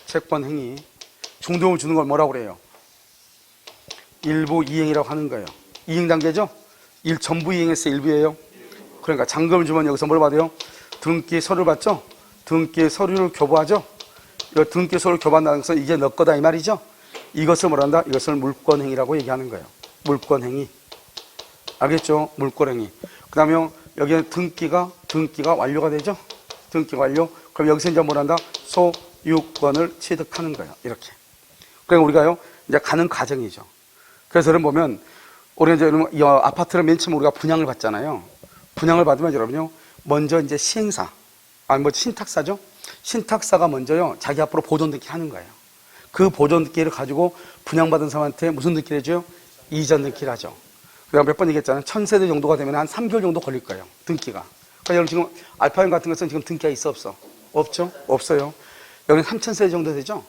채권행위. 중도금을 주는 걸 뭐라고 그래요? 일부 이행이라고 하는 거예요. 이행 단계죠? 전부 이행했어요? 일부예요? 그러니까 잔금을 주면 여기서 뭘 받아요? 등기 서류를 받죠? 등기 서류를 교부하죠? 이 등기 서류를 교부한다는 것은 이게 너 거다 이 말이죠? 이것을 뭐라 한다? 이것을 물권행위라고 얘기하는 거예요. 물권행위. 알겠죠? 물권행위. 그 다음에 여기에 등기가 완료가 되죠? 등기가 완료. 그럼 여기서 이제 뭘 한다? 소유권을 취득하는 거예요. 이렇게. 그러니까 우리가요, 이제 가는 과정이죠. 그래서 여러분 보면, 우리 이제 이 아파트를 맨 처음 우리가 분양을 받잖아요. 분양을 받으면 여러분요, 먼저 이제 시행사, 신탁사죠? 신탁사가 먼저요, 자기 앞으로 보존 등기를 하는 거예요. 그 보존 등기를 가지고 분양받은 사람한테 무슨 등기를 해줘요? 이전 등기를 하죠. 내가 몇 번 얘기했잖아요. 1000세대 정도가 되면 한 3개월 정도 걸릴 거예요. 등기가. 그러니까 여러분 지금 알파인 같은 것은 지금 등기가 있어 없어? 없죠? 없어요. 여기는 3000세대 정도 되죠?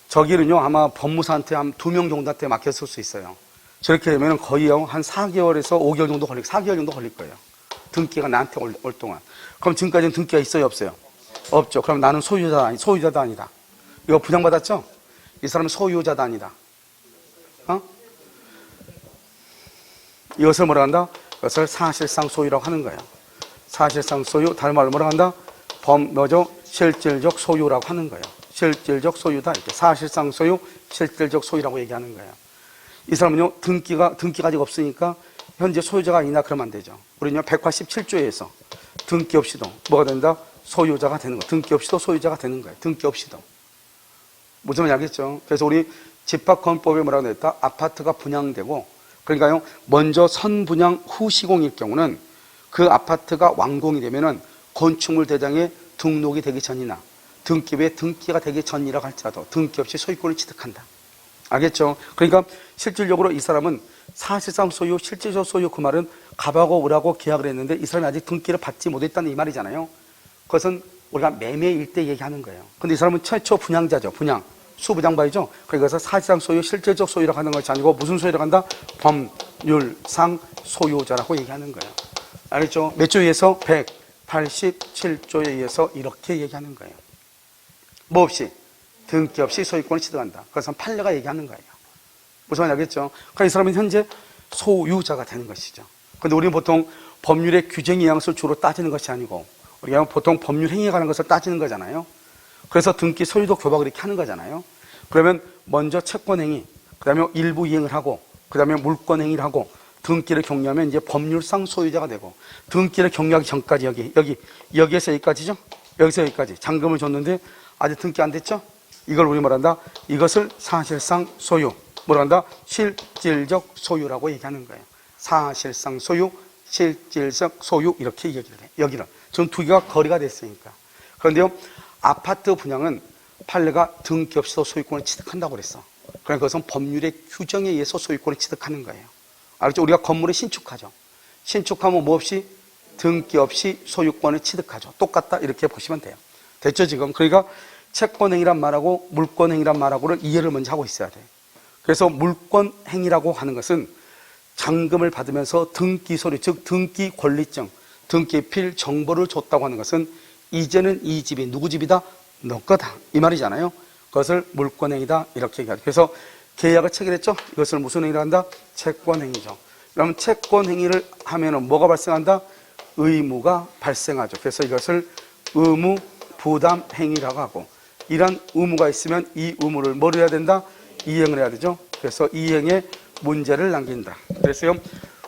저기는요 아마 법무사한테 한 2명 정도한테 맡겼을 수 있어요. 저렇게 되면 거의요 한 4개월에서 5개월 정도 4개월 정도 걸릴 거예요. 등기가 나한테 올 동안. 그럼 지금까지는 등기가 있어요 없어요? 없죠. 그럼 나는 소유자도 아니다. 이거 분양받았죠? 이 사람은 소유자도 아니다. 이것을 뭐라 한다? 이것을 사실상 소유라고 하는 거예요. 사실상 소유, 다른 말로 뭐라 한다? 실질적 소유라고 하는 거예요. 실질적 소유다. 이렇게 사실상 소유, 실질적 소유라고 얘기하는 거예요. 이 사람은요, 등기가 아직 없으니까 현재 소유자가 아니나 그러면 안 되죠. 우리는요, 187조에서 등기 없이도 뭐가 된다? 소유자가 되는 거예요. 등기 없이도 소유자가 되는 거예요. 등기 없이도. 무슨 말인지 알겠죠? 그래서 우리 집합건법에 뭐라고 되어 있다? 아파트가 분양되고, 그러니까요, 먼저 선분양 후 시공일 경우는 그 아파트가 완공이 되면은 건축물 대장에 등록이 되기 전이나 등기부에 등기가 되기 전이라고 할지라도 등기 없이 소유권을 취득한다. 알겠죠? 그러니까 실질적으로 이 사람은 사실상 소유, 실질적 소유 그 말은 갑하고 을하고 계약을 했는데 이 사람이 아직 등기를 받지 못했다는 이 말이잖아요. 그것은 우리가 매매일 때 얘기하는 거예요. 근데 이 사람은 최초 분양자죠. 분양. 수부장바이죠. 그래서 사실상 소유, 실질적 소유라고 하는 것이 아니고 무슨 소유라고 한다? 법률상 소유자라고 얘기하는 거예요. 알겠죠? 몇 조에 의해서? 187조에 의해서 이렇게 얘기하는 거예요. 뭐 없이? 등기 없이 소유권을 취득한다. 그래서 판례가 얘기하는 거예요. 무슨 말인지 알겠죠? 그러니까 이 사람은 현재 소유자가 되는 것이죠. 그런데 우리는 보통 법률의 규정 이양을 주로 따지는 것이 아니고 우리가 보통 법률 행위에 관한 것을 따지는 거잖아요. 그래서 등기 소유도 교박을 이렇게 하는 거잖아요. 그러면 먼저 채권행위, 그 다음에 일부 이행을 하고, 그 다음에 물권행위를 하고, 등기를 격리하면 이제 법률상 소유자가 되고, 등기를 격리하기 전까지 여기에서 여기까지죠? 여기서 여기까지. 잔금을 줬는데 아직 등기 안 됐죠? 이걸 우리 뭐란다? 이것을 사실상 소유, 뭐란다? 실질적 소유라고 얘기하는 거예요. 사실상 소유, 실질적 소유, 이렇게 얘기를 해. 여기는. 전 두 개가 거리가 됐으니까. 그런데요, 아파트 분양은 판례가 등기 없이도 소유권을 취득한다고 그랬어. 그러니까 그것은 법률의 규정에 의해서 소유권을 취득하는 거예요. 알겠죠? 우리가 건물을 신축하죠. 신축하면 뭐 없이? 등기 없이 소유권을 취득하죠. 똑같다 이렇게 보시면 돼요. 됐죠 지금? 그러니까 채권행위란 말하고 물권행위란 말하고를 이해를 먼저 하고 있어야 돼요. 그래서 물권행위라고 하는 것은 잔금을 받으면서 등기 소리, 즉 등기 권리증, 등기필 정보를 줬다고 하는 것은 이제는 이 집이 누구 집이다? 너 거다. 이 말이잖아요. 그것을 물권행위다. 이렇게 얘기하죠. 그래서 계약을 체결했죠? 이것을 무슨 행위를 한다? 채권행위죠. 그러면 채권행위를 하면은 뭐가 발생한다? 의무가 발생하죠. 그래서 이것을 의무 부담 행위라고 하고, 이런 의무가 있으면 이 의무를 뭘 해야 된다? 이행을 해야 되죠. 그래서 이행에 문제를 남긴다. 그래서요,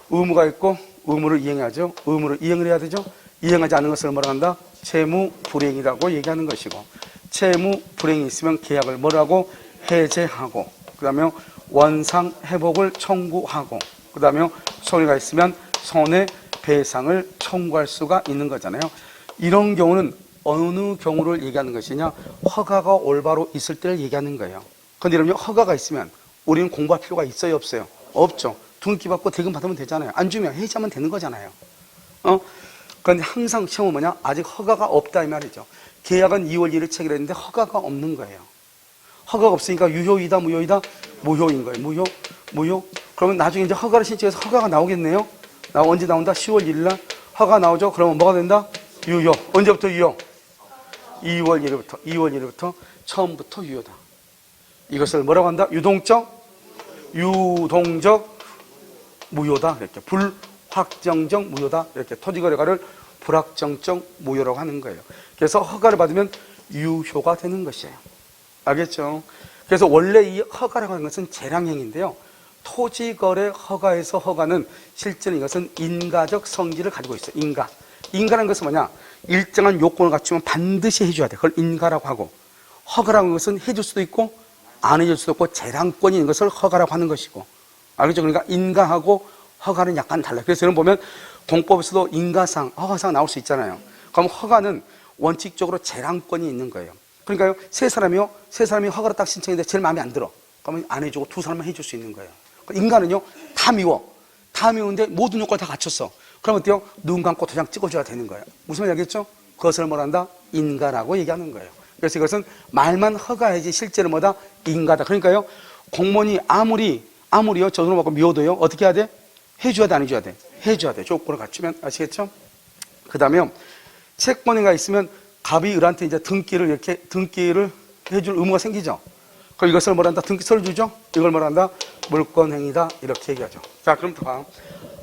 의무가 있고 의무를 이행하죠. 의무를 이행을 해야 되죠. 이행하지 않는 것을 뭐라 한다? 채무 불이행이라고 얘기하는 것이고, 채무 불이행이 있으면 계약을 뭐라고? 해제하고, 그 다음에 원상 회복을 청구하고, 그 다음에 손해가 있으면 손해배상을 청구할 수가 있는 거잖아요. 이런 경우는 어느 경우를 얘기하는 것이냐? 허가가 올바로 있을 때를 얘기하는 거예요. 그런데 여러분, 허가가 있으면 우리는 공부할 필요가 있어요 없어요? 없죠. 등기 받고 대금 받으면 되잖아요. 안 주면 해지하면 되는 거잖아요. 그런데 항상 시험은 뭐냐? 아직 허가가 없다 이 말이죠. 계약은 2월 1일 체결했는데 허가가 없는 거예요. 허가가 없으니까 유효이다 무효이다? 무효인 거예요. 무효. 그러면 나중에 이제 허가를 신청해서 허가가 나오겠네요. 언제 나온다? 10월 1일 날 허가 나오죠. 그러면 뭐가 된다? 유효. 언제부터 유효? 2월 1일부터 처음부터 유효다. 이것을 뭐라고 한다? 유동적 무효다. 이렇게 불확정적 무효다. 이렇게 토지거래가를 불확정적 무효라고 하는 거예요. 그래서 허가를 받으면 유효가 되는 것이에요. 알겠죠? 그래서 원래 이 허가라고 하는 것은 재량행위인데요. 토지거래 허가에서 허가는 실제는 이것은 인가적 성질을 가지고 있어요. 인가라는 것은 뭐냐? 일정한 요건을 갖추면 반드시 해줘야 돼. 그걸 인가라고 하고, 허가라는 것은 해줄 수도 있고 안 해줄 수도 있고 재량권이 있는 것을 허가라고 하는 것이고. 알겠죠? 그러니까 인가하고 허가는 약간 달라요. 그래서 여러분 보면 공법에서도 인가상, 허가상 나올 수 있잖아요. 그럼 허가는 원칙적으로 재량권이 있는 거예요. 그러니까요, 세 사람이 허가를 딱 신청했는데 제일 마음에 안 들어. 그러면 안 해주고 두 사람만 해줄 수 있는 거예요. 인가는요, 다 다음에 오는데 모든 요건을 다 갖췄어. 그럼 어때요? 눈 감고 도장 찍어줘야 되는 거예요. 무슨 말인지 알겠죠? 그것을 뭐란다? 인가라고 얘기하는 거예요. 그래서 이것은 말만 허가해야지 실제로 뭐다? 인가다. 그러니까요, 공무원이 아무리요, 저 돈을 받고 미워도요, 어떻게 해야 돼? 해줘야 돼, 안 해줘야 돼? 해줘야 돼. 조건을 갖추면. 아시겠죠? 그 다음에 채권인가 있으면 갑이 을한테 이제 등기를 해줄 의무가 생기죠. 그럼 이것을 뭐란다? 등기서를 주죠? 이걸 뭐란다? 물권행위다. 이렇게 얘기하죠. 자, 그럼 봐.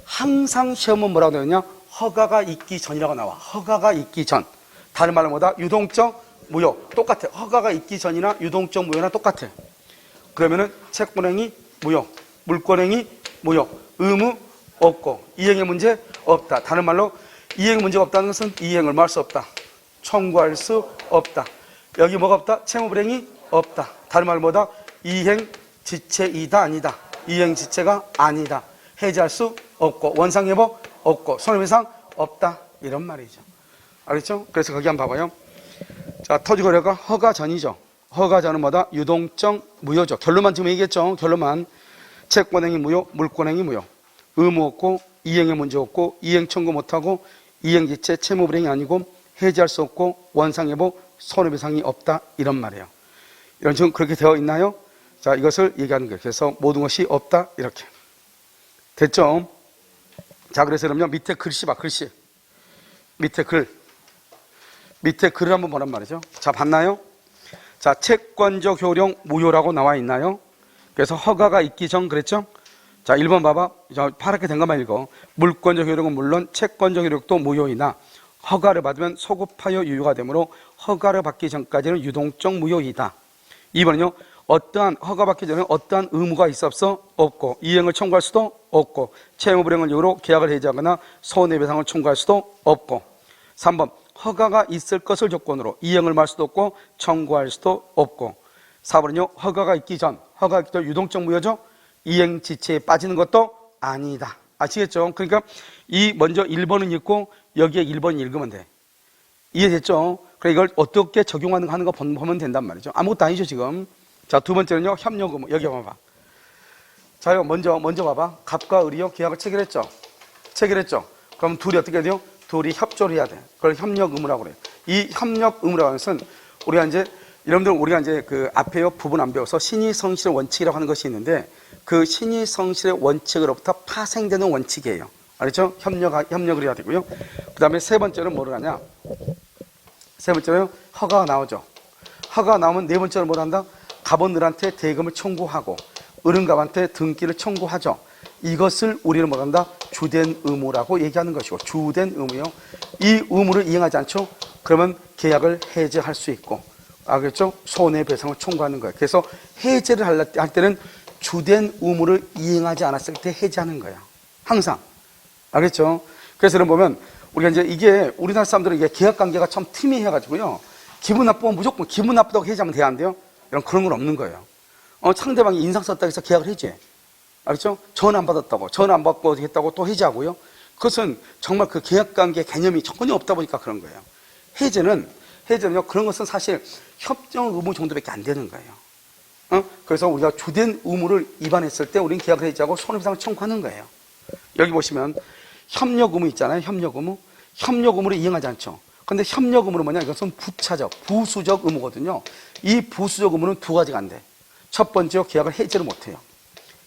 항상 시험은 뭐라고 되느냐? 허가가 있기 전이라고 나와. 허가가 있기 전. 다른 말로 뭐다? 유동적 무효. 똑같아. 허가가 있기 전이나 유동적 무효나 똑같아. 그러면은 채권행위 무효, 물권행위 무효, 의무 없고, 이행의 문제 없다. 다른 말로 이행 문제가 없다는 것은 이행을 뭐 할 수 없다. 청구할 수 없다. 여기 뭐가 없다? 채무불행이 없다. 다른 말로 뭐다? 이행 지체이다, 아니다. 이행 지체가 아니다. 해지할 수 없고, 원상회복 없고, 손해배상 없다. 이런 말이죠. 알겠죠? 그래서 거기 한번 봐봐요. 자, 토지거래가 허가 전이죠. 허가 전은 뭐다? 유동적 무효죠. 결론만 지금 얘기했죠. 결론만. 채권행위 무효, 물권행위 무효. 의무 없고, 이행의 문제 없고, 이행 청구 못하고, 이행 지체 채무불행이 아니고, 해지할 수 없고, 원상회복, 손해배상이 없다. 이런 말이에요. 이런 식으로 그렇게 되어 있나요? 자, 이것을 얘기하는 거예요. 그래서 모든 것이 없다. 이렇게. 됐죠? 자, 그래서 그러면 밑에 글씨 봐, 글씨. 밑에 글. 밑에 글을 한번 보란 말이죠. 자, 봤나요? 자, 채권적 효력 무효라고 나와 있나요? 그래서 허가가 있기 전 그랬죠? 자, 1번 봐봐. 파랗게 된 것만 읽어. 물권적 효력은 물론 채권적 효력도 무효이나 허가를 받으면 소급하여 유효가 되므로 허가를 받기 전까지는 유동적 무효이다. 2번은요. 어떠한 허가받기 전에 어떠한 의무가 있어 없어? 없고, 이행을 청구할 수도 없고, 채무불행을 이유로 계약을 해지하거나 손해배상을 청구할 수도 없고. 3번 허가가 있을 것을 조건으로 이행을 말 수도 없고 청구할 수도 없고. 4번은요. 허가가 있기 전 유동적 무효죠. 이행 지체에 빠지는 것도 아니다. 아시겠죠? 그러니까 이 먼저 1번은 읽고 여기에 1번 읽으면 돼. 이해됐죠? 그러니까 이걸 어떻게 적용하는 거 보면 된단 말이죠. 아무것도 아니죠 지금. 자, 두 번째는요. 협력 의무. 여기 봐봐. 자, 이거 먼저 봐봐. 갑과 을이요. 계약을 체결했죠. 그럼 둘이 어떻게 돼요? 둘이 협조를 해야 돼. 그걸 협력 의무라고 그래요. 이 협력 의무라고 하는 것은 우리가 이제 그 앞에요 부분 안 배워서 신의 성실의 원칙이라고 하는 것이 있는데 그 신의 성실의 원칙으로부터 파생되는 원칙이에요. 알겠죠? 협력을 해야 되고요. 그 다음에 세 번째는 뭐를 하냐? 세 번째는 허가가 나오죠. 허가가 나오면 네 번째는 뭘 한다? 갑은 을한테 대금을 청구하고 을은 갑한테 등기를 청구하죠. 이것을 우리는 뭘 한다? 주된 의무라고 얘기하는 것이고, 주된 의무요. 이 의무를 이행하지 않죠? 그러면 계약을 해지할 수 있고, 알겠죠? 손해배상을 청구하는 거예요. 그래서 해지를 할 때는 주된 의무를 이행하지 않았을 때 해지하는 거예요. 항상. 알겠죠? 그래서 보면 우리가 이제 이게 우리나라 사람들은 이게 계약 관계가 참 팀이해가지고요. 기분 나쁘면 무조건 기분 나쁘다고 해지하면 돼야 안 돼요? 이런 그런 건 없는 거예요. 상대방이 인상 썼다고 해서 계약을 해지해. 알겠죠? 전화 안 받았다고, 전화 안 받고 했다고 또 해지하고요. 그것은 정말 그 계약관계 개념이 전혀 없다 보니까 그런 거예요. 해지는요, 그런 것은 사실 협정 의무 정도밖에 안 되는 거예요. 그래서 우리가 주된 의무를 위반했을 때 우리는 계약을 해지하고 손해배상을 청구하는 거예요. 여기 보시면 협력 의무 있잖아요. 협력 의무를 이행하지 않죠. 근데 협력 의무는 뭐냐? 이것은 부수적 의무거든요. 이 부수적 의무는 두 가지가 안 돼. 첫 번째로 계약을 해지를 못해요.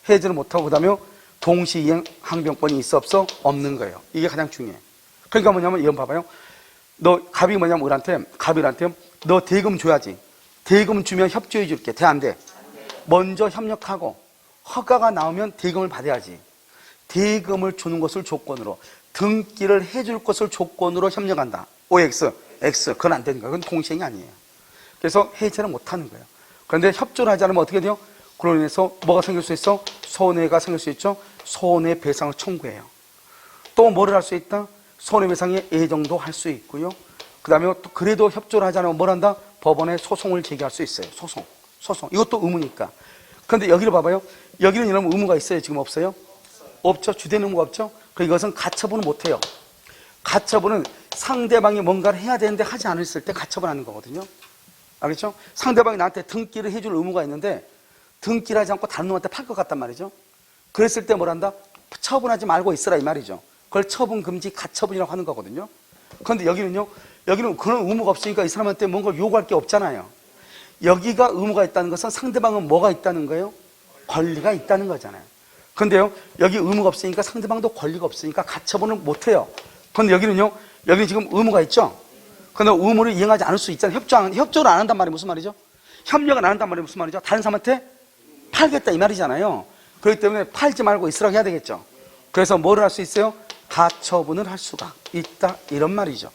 해지를 못하고 그다음에 동시이행 항변권이 있어 없어? 없는 거예요. 이게 가장 중요해. 그러니까 뭐냐면 이건 봐봐요. 갑이 뭐냐면 을한테 너 대금 줘야지. 대금 주면 협조해 줄게. 돼 안 돼? 먼저 협력하고 허가가 나오면 대금을 받아야지. 대금을 주는 것을 조건으로 등기를 해줄 것을 조건으로 협력한다. OX, X. 그건 안 되는 거예요. 그건 동시행이 아니에요. 그래서 해지를 못하는 거예요. 그런데 협조를 하지 않으면 어떻게 돼요? 그로 인해서 뭐가 생길 수 있어? 손해가 생길 수 있죠. 손해배상을 청구해요. 또 뭐를 할 수 있다? 손해배상의 예정도 할 수 있고요. 그 다음에 그래도 협조를 하지 않으면 뭘 한다? 법원에 소송을 제기할 수 있어요. 소송. 이것도 의무니까. 그런데 여기를 봐봐요. 여기는 이런 의무가 있어요? 지금 없어요? 없죠. 주된 의무가 없죠. 이것은 가처분을 못해요. 가처분은 상대방이 뭔가를 해야 되는데 하지 않았을 때 가처분하는 거거든요. 알겠죠? 상대방이 나한테 등기를 해줄 의무가 있는데 등기를 하지 않고 다른 놈한테 팔 것 같단 말이죠. 그랬을 때 뭘 한다? 처분하지 말고 있으라 이 말이죠. 그걸 처분 금지 가처분이라고 하는 거거든요. 그런데 여기는 그런 의무가 없으니까 이 사람한테 뭔가 요구할 게 없잖아요. 여기가 의무가 있다는 것은 상대방은 뭐가 있다는 거예요? 권리가 있다는 거잖아요. 그런데요, 여기 의무가 없으니까 상대방도 권리가 없으니까 가처분을 못해요. 그런데 여기는 지금 의무가 있죠? 그런데 의무를 이행하지 않을 수 있잖아요. 협조를 안 한단 말이 무슨 말이죠? 협력을 안 한단 말이 무슨 말이죠? 다른 사람한테 팔겠다 이 말이잖아요. 그렇기 때문에 팔지 말고 있으라고 해야 되겠죠. 그래서 뭐를 할 수 있어요? 가처분을 할 수가 있다 이런 말이죠.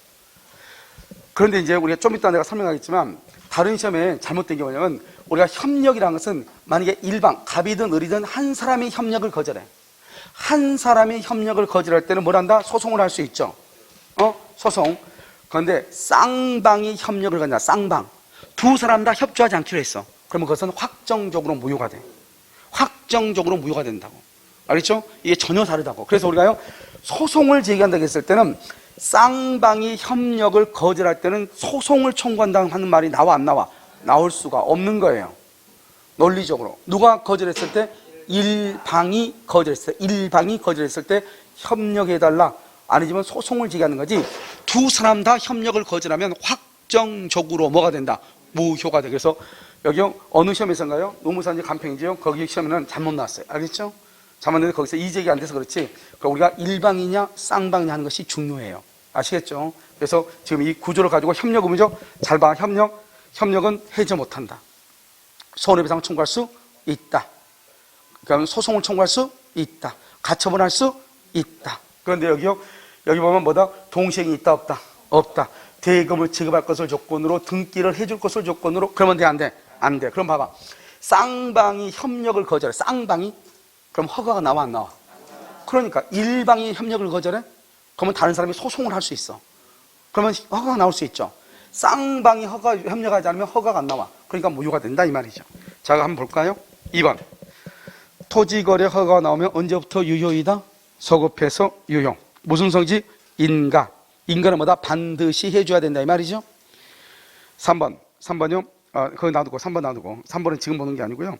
그런데 이제 우리가 좀 이따 내가 설명하겠지만 다른 시험에 잘못된 게 뭐냐면 우리가 협력이라는 것은 만약에 일방, 갑이든 을이든 한 사람이 협력을 거절해. 한 사람이 협력을 거절할 때는 뭘 한다? 소송을 할 수 있죠. 소송. 그런데 쌍방이 협력을 거절한다. 쌍방. 두 사람 다 협조하지 않기로 했어. 그러면 그것은 확정적으로 무효가 돼. 확정적으로 무효가 된다고. 알겠죠? 이게 전혀 다르다고. 그래서 우리가요, 소송을 제기한다고 했을 때는 쌍방이 협력을 거절할 때는 소송을 청구한다는 하는 말이 나와 안 나와? 나올 수가 없는 거예요. 논리적으로. 누가 거절했을 때? 일방이 거절했을 때. 일방이 거절했을 때 협력해달라. 아니지만 소송을 제기하는 거지. 두 사람 다 협력을 거절하면 확정적으로 뭐가 된다? 무효가 돼. 그래서 여기 어느 시험에서인가요? 노무사인지 간평이지요. 거기 시험에는 잘못 나왔어요. 알겠죠? 잘못 나왔는데 거기서 이재기 안 돼서 그렇지. 그러니까 우리가 일방이냐 쌍방이냐 하는 것이 중요해요. 아시겠죠? 그래서 지금 이 구조를 가지고 협력 의무죠. 잘 봐. 협력은 해지 못한다. 손해배상 청구할 수 있다. 그러면 소송을 청구할 수 있다. 가처분할 수 있다. 그런데 여기 보면 뭐다? 동시행이 있다 없다? 없다. 대금을 지급할 것을 조건으로 등기를 해줄 것을 조건으로 그러면 돼 안 돼? 안 돼. 그럼 봐봐. 쌍방이 협력을 거절해. 쌍방이? 그럼 허가가 나와 안 나와? 그러니까 일방이 협력을 거절해? 그러면 다른 사람이 소송을 할 수 있어. 그러면 허가가 나올 수 있죠. 쌍방이 협력하지 않으면 허가가 안 나와. 그러니까 무효가 된다 이 말이죠. 자, 한번 볼까요? 2번. 토지거래 허가가 나오면 언제부터 유효이다? 서급해서 유효. 무슨 성지? 인가. 인가는 뭐다? 반드시 해줘야 된다 이 말이죠. 3번요. 거기 놔두고 3번 놔두고 3번은 지금 보는 게 아니고요.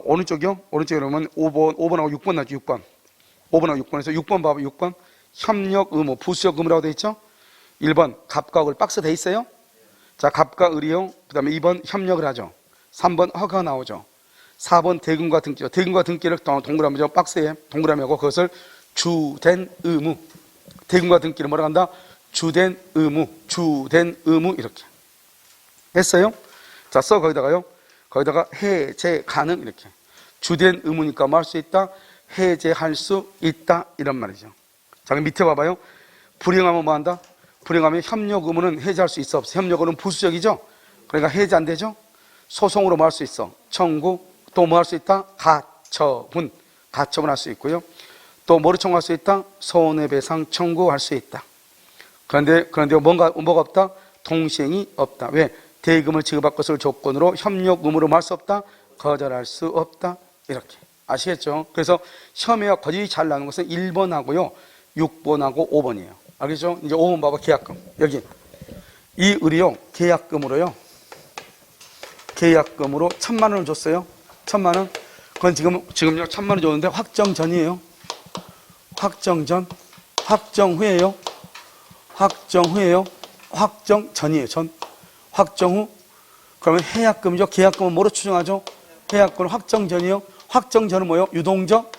어느 쪽이요? 오른쪽에 보면 5번하고 6번 나죠. 6번. 5번하고 6번에서 6번 봐봐. 6번. 협력 의무, 부수역 의무라고 돼 있죠. 1번 갑과 을 박스 돼 있어요. 자, 갑과 을이요. 그 다음에 2번 협력을 하죠. 3번 허가가 나오죠. 4번 대금과 등기죠. 대금과 등기를 동그라미죠. 박스에 동그라미하고 그것을 주된 의무. 대금과 등기를 뭐라고 한다? 주된 의무 이렇게 했어요. 자, 거기다가요. 거기다가 해제 가능 이렇게. 주된 의무니까 뭐 할 수 있다? 해제할 수 있다 이런 말이죠. 자, 그럼 밑에 봐봐요. 불이행하면 뭐 한다? 불이행하면 협력 의무는 해제할 수 있어 없어? 협력 의무는 부수적이죠. 그러니까 해제 안 되죠. 소송으로 뭐 할 수 있어? 청구. 또 뭐 할 수 있다? 가처분 할 수 있고요. 또 뭐를 청구할 수 있다? 손해배상 청구할 수 있다. 그런데 뭐가 없다? 동시행이 없다. 왜? 대금을 지급할 것을 조건으로 협력 의무로 할 수 없다? 거절할 수 없다. 이렇게. 아시겠죠? 그래서 시험에 거의 잘 나오는 것은 1번하고요. 6번하고 5번이에요. 알겠죠? 이제 5번 봐봐. 계약금. 여기. 이 을이요. 계약금으로 1,000만 원을 줬어요. 1,000만 원. 그건 지금요. 1,000만 원 줬는데 확정 전이에요. 확정 전. 확정 후에요. 확정 전이에요. 확정 후. 그러면 해약금이죠. 계약금은 뭐로 추정하죠? 해약금은 확정 전이요. 확정 전은 뭐예요? 유동적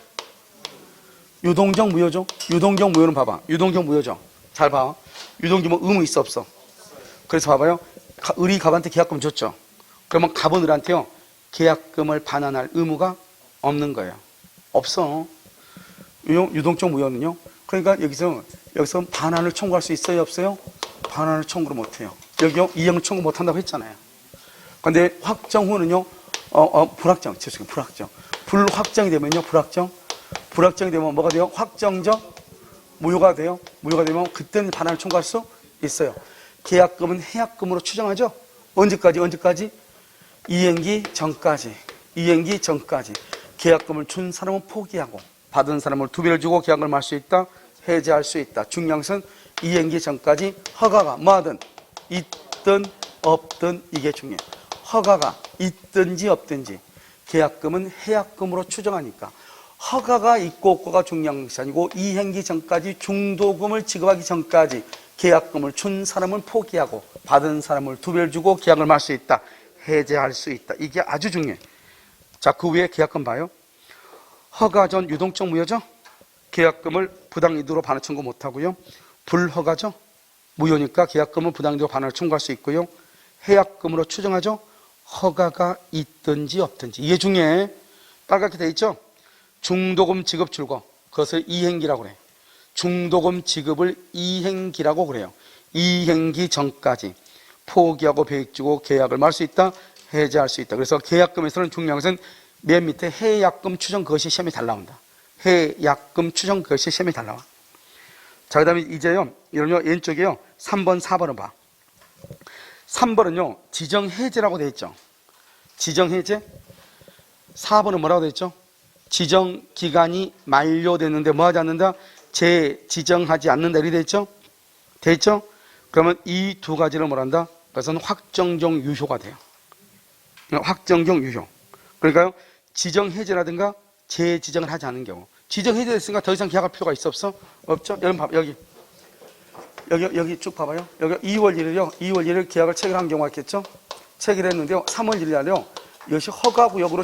무효죠. 유동적 무효는 봐봐. 유동적 무효죠. 잘 봐. 유동적 뭐 의무 있어 없어? 그래서 봐봐요. 을이 갑한테 계약금 줬죠. 그러면 갑은 을한테요. 계약금을 반환할 의무가 없는 거예요. 없어. 유동적 무효는요. 그러니까 여기서 반환을 청구할 수 있어요, 없어요? 반환을 청구를 못해요. 여기요, 이행을 청구 못한다고 했잖아요. 그런데 확정 후는요, 불확정. 불확정이 되면요, 불확정이 되면 뭐가 돼요? 확정적 무효가 돼요. 무효가 되면 그때는 반환을 청구할 수 있어요. 계약금은 해약금으로 추정하죠. 언제까지? 이행기 전까지. 계약금을 준 사람은 포기하고 받은 사람을 2배를 주고 계약을 할 수 있다. 해제할 수 있다. 중요한 것은 이행기 전까지 허가가 뭐하든 있든 없든 이게 중요해요. 허가가 있든지 없든지 계약금은 해약금으로 추정하니까 허가가 있고 없고가 중요한 것이 아니고 이행기 전까지 중도금을 지급하기 전까지 계약금을 준 사람은 포기하고 받은 사람을 두 배를 주고 계약을 말 수 있다. 해제할 수 있다. 이게 아주 중요해. 자, 그 위에 계약금 봐요. 허가 전 유동적 무효죠. 계약금을 부당이득으로 반환 청구 못하고요. 불허가죠. 무효니까 계약금은 부당이득으로 반환을 청구할 수 있고요. 해약금으로 추정하죠. 허가가 있든지 없든지. 이게 중요해. 빨갛게 돼 있죠. 중도금 지급 출고, 그것을 이행기라고 그래요. 중도금 지급을 이행기라고 그래요. 이행기 전까지 포기하고 배액 주고 계약을 말 수 있다. 해제할 수 있다. 그래서 계약금에서는 중요한 것은 맨 밑에 해약금 추정, 그것이 시험에 잘 나온다. 해약금 추정, 그것이 시험에 잘 나와. 자, 그 다음에 이제요, 이런요, 왼쪽에요, 3번, 4번을 봐. 3번은요, 지정해제라고 되어 있죠. 지정해제. 4번은 뭐라고 되어 있죠? 지정기간이 만료됐는데 뭐 하지 않는다? 재지정하지 않는다. 이렇게 되어 있죠? 되어 있죠? 그러면 이 두 가지를 뭐란다? 그것은 확정적 유효가 돼요. 확정적 유효. 그러니까요, 지정해제라든가 재지정을 하지 않는 경우. 지정해제됐으니까 더 이상 계약할 필요가 있어 없어? 없죠? 여기 쭉 봐봐요. 여기 2월 1일이요. 2월 1일 계약을 체결한 경우가 있겠죠? 체결했는데요. 3월 1일 날요. 이것이 허가구역으로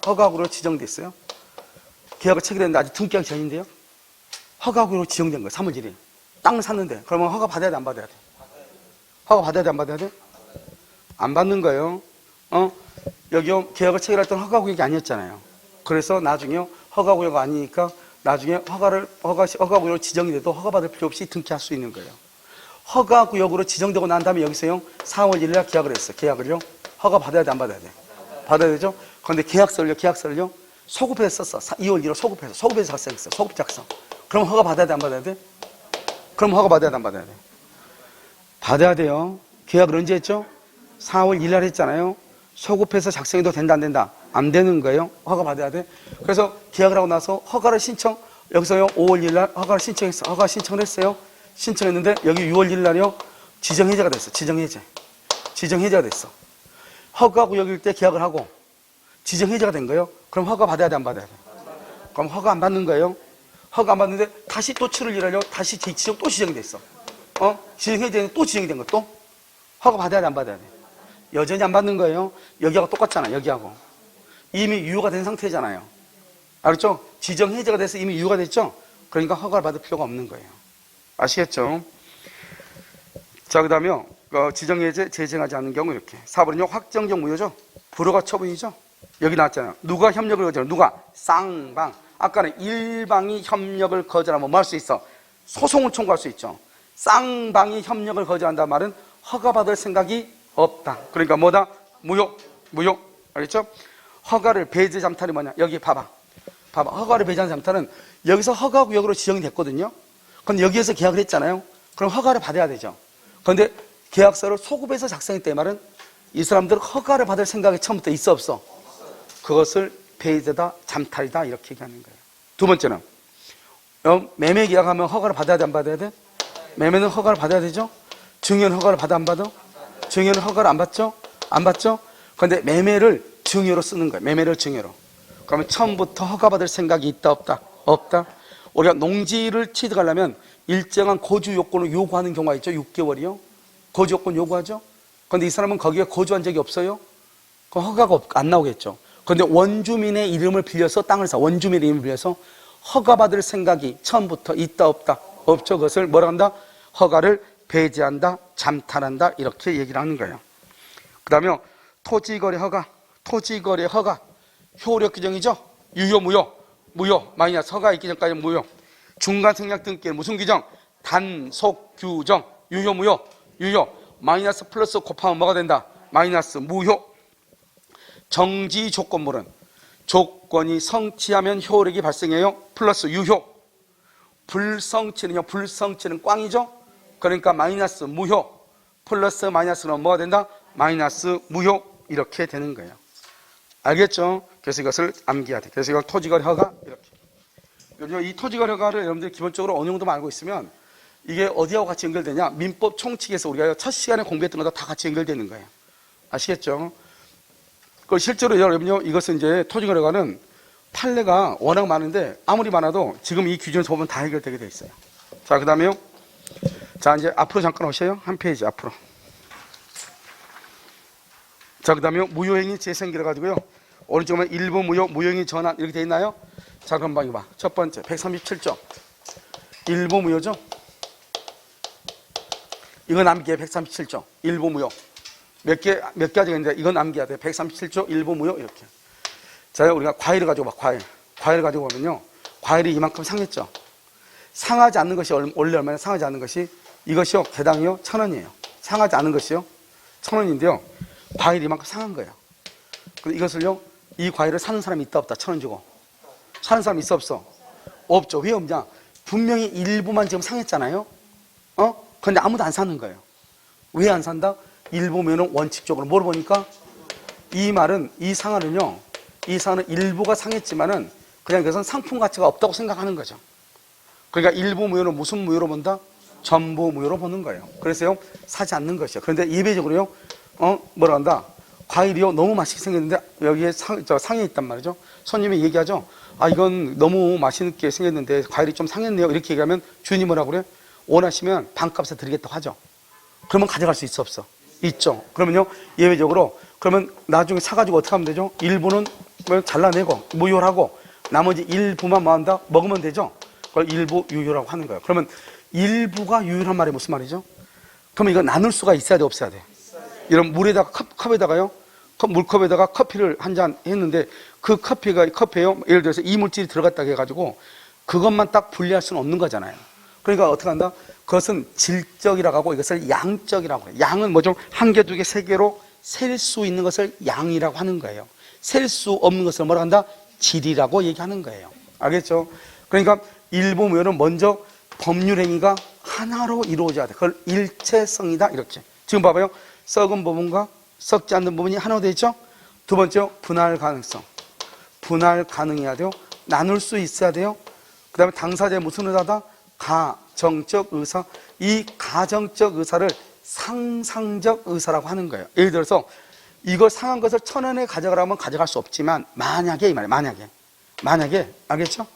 허가구역으로 지정됐어요. 계약을 체결했는데 아직 등기하기 전인데요. 허가구역으로 지정된 거예요. 3월 1일. 땅을 샀는데. 그러면 허가 받아야 돼, 안 받아야 돼? 허가 받아야 돼, 안 받아야 돼? 안 받는 거예요. 여기요. 계약을 체결했던 허가구역이 아니었잖아요. 그래서 나중에요. 허가구역 아니니까 나중에 허가구역으로 지정이 돼도 허가받을 필요 없이 등기할 수 있는 거예요. 허가구역으로 지정되고 난 다음에 여기서요. 4월 1일 날 계약을 했어. 계약을요. 허가 받아야 돼, 안 받아야 돼? 받아야 되죠? 그런데 계약서를요. 소급해서 썼어. 2월 1일 소급해서 작성했어. 소급 작성. 그럼 허가 받아야 돼, 안 받아야 돼? 그럼 허가 받아야 돼, 안 받아야 돼? 받아야 돼요. 계약을 언제 했죠? 4월 1일 날 했잖아요. 소급해서 작성해도 된다, 안 된다? 안 되는 거예요. 허가 받아야 돼. 그래서 계약을 하고 나서 허가를 여기서요. 5월 1일 날 허가를 신청했어. 허가 신청을 했어요. 신청했는데 여기 6월 1일 날요. 지정해제가 됐어. 지정해제가 됐어. 허가구역일 때 계약을 하고 지정해제가 된 거예요. 그럼 허가 받아야 돼, 안 받아야 돼? 그럼 허가 안 받는 거예요. 허가 안 받는데 다시 또 7월 1일 다시 지정 또 지정이 됐어. 지정해제는 또 지정이 된 거 또? 허가 받아야 돼, 안 받아야 돼? 여전히 안 받는 거예요. 여기하고 똑같잖아, 여기하고. 이미 유효가 된 상태잖아요. 알았죠? 지정해제가 돼서 이미 유효가 됐죠? 그러니까 허가를 받을 필요가 없는 거예요. 아시겠죠? 자, 그 다음에 지정해제 재정하지 않는 경우 이렇게. 4번은요, 확정적 무효죠? 불허가 처분이죠? 여기 나왔잖아요. 누가 협력을 거절하면 누가? 쌍방. 아까는 일방이 협력을 거절하면 뭐 할 수 있어? 소송을 청구할 수 있죠. 쌍방이 협력을 거절한다는 말은 허가받을 생각이 없다. 그러니까 뭐다? 무효. 알겠죠? 허가를 배제 잠탈이 뭐냐? 여기 봐봐. 허가를 배제한 잠탈은 여기서 허가구역으로 지정이 됐거든요. 근데 여기에서 계약을 했잖아요. 그럼 허가를 받아야 되죠. 그런데 계약서를 소급해서 작성했다는 말은 이 사람들은 허가를 받을 생각이 처음부터 있어 없어? 그것을 배제다, 잠탈이다 이렇게 얘기하는 거예요. 두 번째는 매매 계약하면 허가를 받아야 돼, 안 받아야 돼? 매매는 허가를 받아야 되죠. 증여는 허가를 받아, 안 받아? 증여는 허가를 안 받죠? 안 받죠? 그런데 매매를 증여로 쓰는 거예요. 매매를 증여로. 그러면 처음부터 허가받을 생각이 있다, 없다? 없다. 우리가 농지를 취득하려면 일정한 거주 요건을 요구하는 경우가 있죠. 6개월이요. 거주 요건 요구하죠. 그런데 이 사람은 거기에 거주한 적이 없어요. 그럼 허가가 안 나오겠죠. 그런데 원주민의 이름을 빌려서 땅을 원주민의 이름을 빌려서 허가받을 생각이 처음부터 있다, 없다? 없죠. 그것을 뭐라 한다? 허가를 배제한다, 잠탈한다 이렇게 얘기를 하는 거예요. 그 다음에 토지거래 허가. 효력 규정이죠. 유효, 무효. 마이너스 허가 있기 전까지 무효. 중간 생략 등기는 무슨 규정? 단속 규정. 유효, 무효. 마이너스 플러스 곱하면 뭐가 된다? 마이너스 무효. 정지 조건물은 조건이 성취하면 효력이 발생해요. 플러스 유효. 불성취는 꽝이죠. 그러니까 마이너스 무효. 플러스 마이너스는 뭐가 된다? 마이너스 무효. 이렇게 되는 거예요. 알겠죠? 그래서 이것을 암기해야 돼. 그래서 이걸 토지거래 허가 이렇게. 이 토지거래 허가를 여러분들이 기본적으로 어느 정도만 알고 있으면 이게 어디하고 같이 연결되냐? 민법 총칙에서 우리가 첫 시간에 공부했던 것도 다 같이 연결되는 거예요. 아시겠죠? 그 실제로 여러분요, 이것은 이제 토지거래 허가는 판례가 워낙 많은데 아무리 많아도 지금 이 규정에서 보면 다 해결되게 돼 있어요. 자, 그 다음에요. 자, 이제 앞으로 잠깐 오셔요. 한 페이지 앞으로. 자, 그 다음에 무효행위 재생기라 가지고요. 오른쪽 보면 일부 무효, 무효행위 전환 이렇게 돼 있나요? 자, 그럼 봐, 이거 봐. 첫 번째 137조. 일부 무효죠? 이거 남기에 137조. 일부 무효. 몇 가지가 있는데 이건 남겨야 돼. 137조 일부 무효 이렇게. 자, 우리가 과일을 가지고 봐. 과일을 가지고 보면요. 과일이 이만큼 상했죠. 상하지 않는 것이 원래 얼마나 상하지 않는 것이 이것이요. 개당이요. 1,000원이에요. 상하지 않은 것이요. 1,000원인데요. 과일이 이만큼 상한 거예요. 근데 이것을요. 이 과일을 사는 사람이 있다 없다. 1,000원 주고. 사는 사람이 있어 없어? 없죠. 왜 없냐? 분명히 일부만 지금 상했잖아요. 근데 아무도 안 사는 거예요. 왜 안 산다? 일부면은 원칙적으로 뭐를 보니까 이 말은 이 상한은요. 이 상한은 일부가 상했지만은 그냥 이것은 상품 가치가 없다고 생각하는 거죠. 그러니까 일부 무효는 무슨 무효로 본다? 전부 무효로 보는 거예요. 그래서요. 사지 않는 것이요. 그런데 예외적으로요. 뭐라 한다? 과일이요. 너무 맛있게 생겼는데 여기에 상해 있단 말이죠. 손님이 얘기하죠. 아, 이건 너무 맛있게 생겼는데 과일이 좀 상했네요. 이렇게 얘기하면 주인이 뭐라고 그래? 원하시면 반값에 드리겠다고 하죠. 그러면 가져갈 수 있어 없어? 있죠. 그러면요. 예외적으로 그러면 나중에 사가지고 어떻게 하면 되죠? 일부는 잘라내고 무효하고 나머지 일부만 뭐 한다? 먹으면 되죠. 그걸 일부 유효라고 하는 거예요. 그러면 일부가 유효란 말이 무슨 말이죠? 그러면 이거 나눌 수가 있어야 돼 없어야 돼? 이런 물에다가 컵에다가요. 물컵에다가 커피를 한 잔 했는데 그 커피에요. 예를 들어서 이물질이 들어갔다 해가지고 그것만 딱 분리할 수는 없는 거잖아요. 그러니까 어떻게 한다? 그것은 질적이라고 하고 이것을 양적이라고 해요. 양은 뭐죠? 한 개, 두 개, 세 개로 셀 수 있는 것을 양이라고 하는 거예요. 셀 수 없는 것을 뭐라고 한다? 질이라고 얘기하는 거예요. 알겠죠? 그러니까 일부 무효는 먼저 법률행위가 하나로 이루어져야 돼. 그걸 일체성이다 이렇게. 지금 봐봐요. 썩은 부분과 썩지 않는 부분이 하나로 되어 있죠? 두 번째요. 분할 가능성. 분할 가능해야 돼요. 나눌 수 있어야 돼요. 그 다음에 당사자의 무슨 의사다? 가정적 의사. 이 가정적 의사를 상상적 의사라고 하는 거예요. 예를 들어서 이거 상한 것을 1,000원에 가져가라면 가져갈 수 없지만 만약에 이 말이에요. 만약에 알겠죠?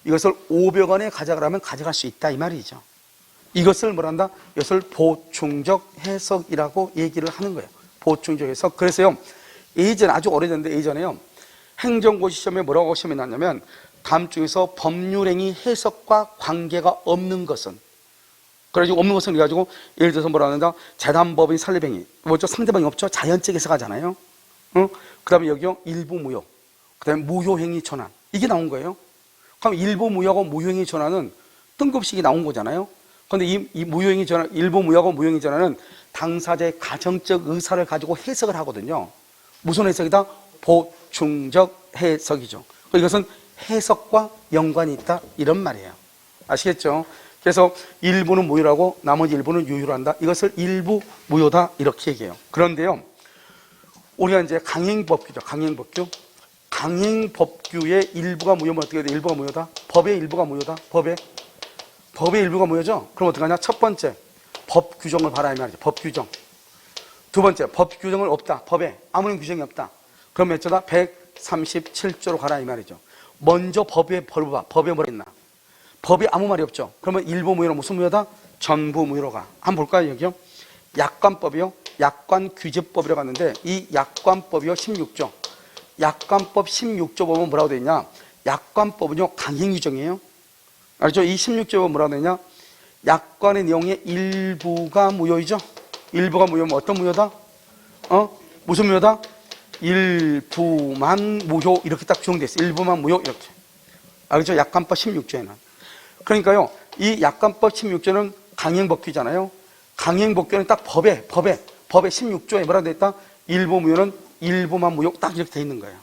이것을 500원에 가져가라면 가져갈 수 있다 이 말이죠. 이것을 뭐란다? 이것을 보충적 해석이라고 얘기를 하는 거예요. 보충적 해석. 그래서요. 예전 아주 오래전인데 예전에요. 행정고시 시험에 뭐라고 시험이 났냐면 다음 중에서 법률행위 해석과 관계가 없는 것은 그래가지고 없는 것은 그래가지고 예를 들어서 뭐라 한다? 재단법인 설립행위 뭐죠? 상대방이 없죠? 자연적 해석하잖아요. 그 다음에 여기요. 일부 무효. 그 다음에 무효행위 전환. 이게 나온 거예요. 그럼 일부 무효하고 무효행위 전환은 뜬금식이 나온 거잖아요. 그런데 이 무효행위 전환, 일부 무효하고 무효행위 전환은 당사자의 가정적 의사를 가지고 해석을 하거든요. 무슨 해석이다? 보충적 해석이죠. 이것은 해석과 연관이 있다 이런 말이에요. 아시겠죠? 그래서 일부는 무효라고 나머지 일부는 유효로 한다. 이것을 일부 무효다 이렇게 얘기해요. 그런데요. 우리가 이제 강행법규죠. 강행법규. 강행법규의 일부가 무효면 어떻게 돼? 일부가 무효다. 법의 일부가 무효다. 법의 일부가 무효죠. 그럼 어떻게 하냐? 첫 번째 법 규정을 봐라 이 말이죠. 법 규정. 두 번째 법 규정을 없다. 법에 아무런 규정이 없다. 그럼 몇 조다? 137조로 가라 이 말이죠. 먼저 법에 봐. 법에 뭐가 있나? 법에 아무 말이 없죠. 그러면 일부 무효는 무슨 무효다? 전부 무효로 가. 한번 볼까요 여기요? 약관법이요. 약관규제법이라고 하는데 이 약관법이요 16조. 약관법 16조 보면 뭐라고 되어 있냐? 약관법은요 강행규정이에요. 알죠? 이 16조 보면 뭐라고 되어 있냐? 약관의 내용의 일부가 무효이죠. 일부가 무효면 어떤 무효다? 무슨 무효다? 일부만 무효 이렇게 딱 규정되어 있어요. 일부만 무효 이렇게. 알죠? 약관법 16조에는. 그러니까요. 이 약관법 16조는 강행법규잖아요. 강행법규는 딱 법에 16조에 뭐라고 되어 있다? 일부 무효는 일부만 무효 딱 이렇게 되어 있는 거예요.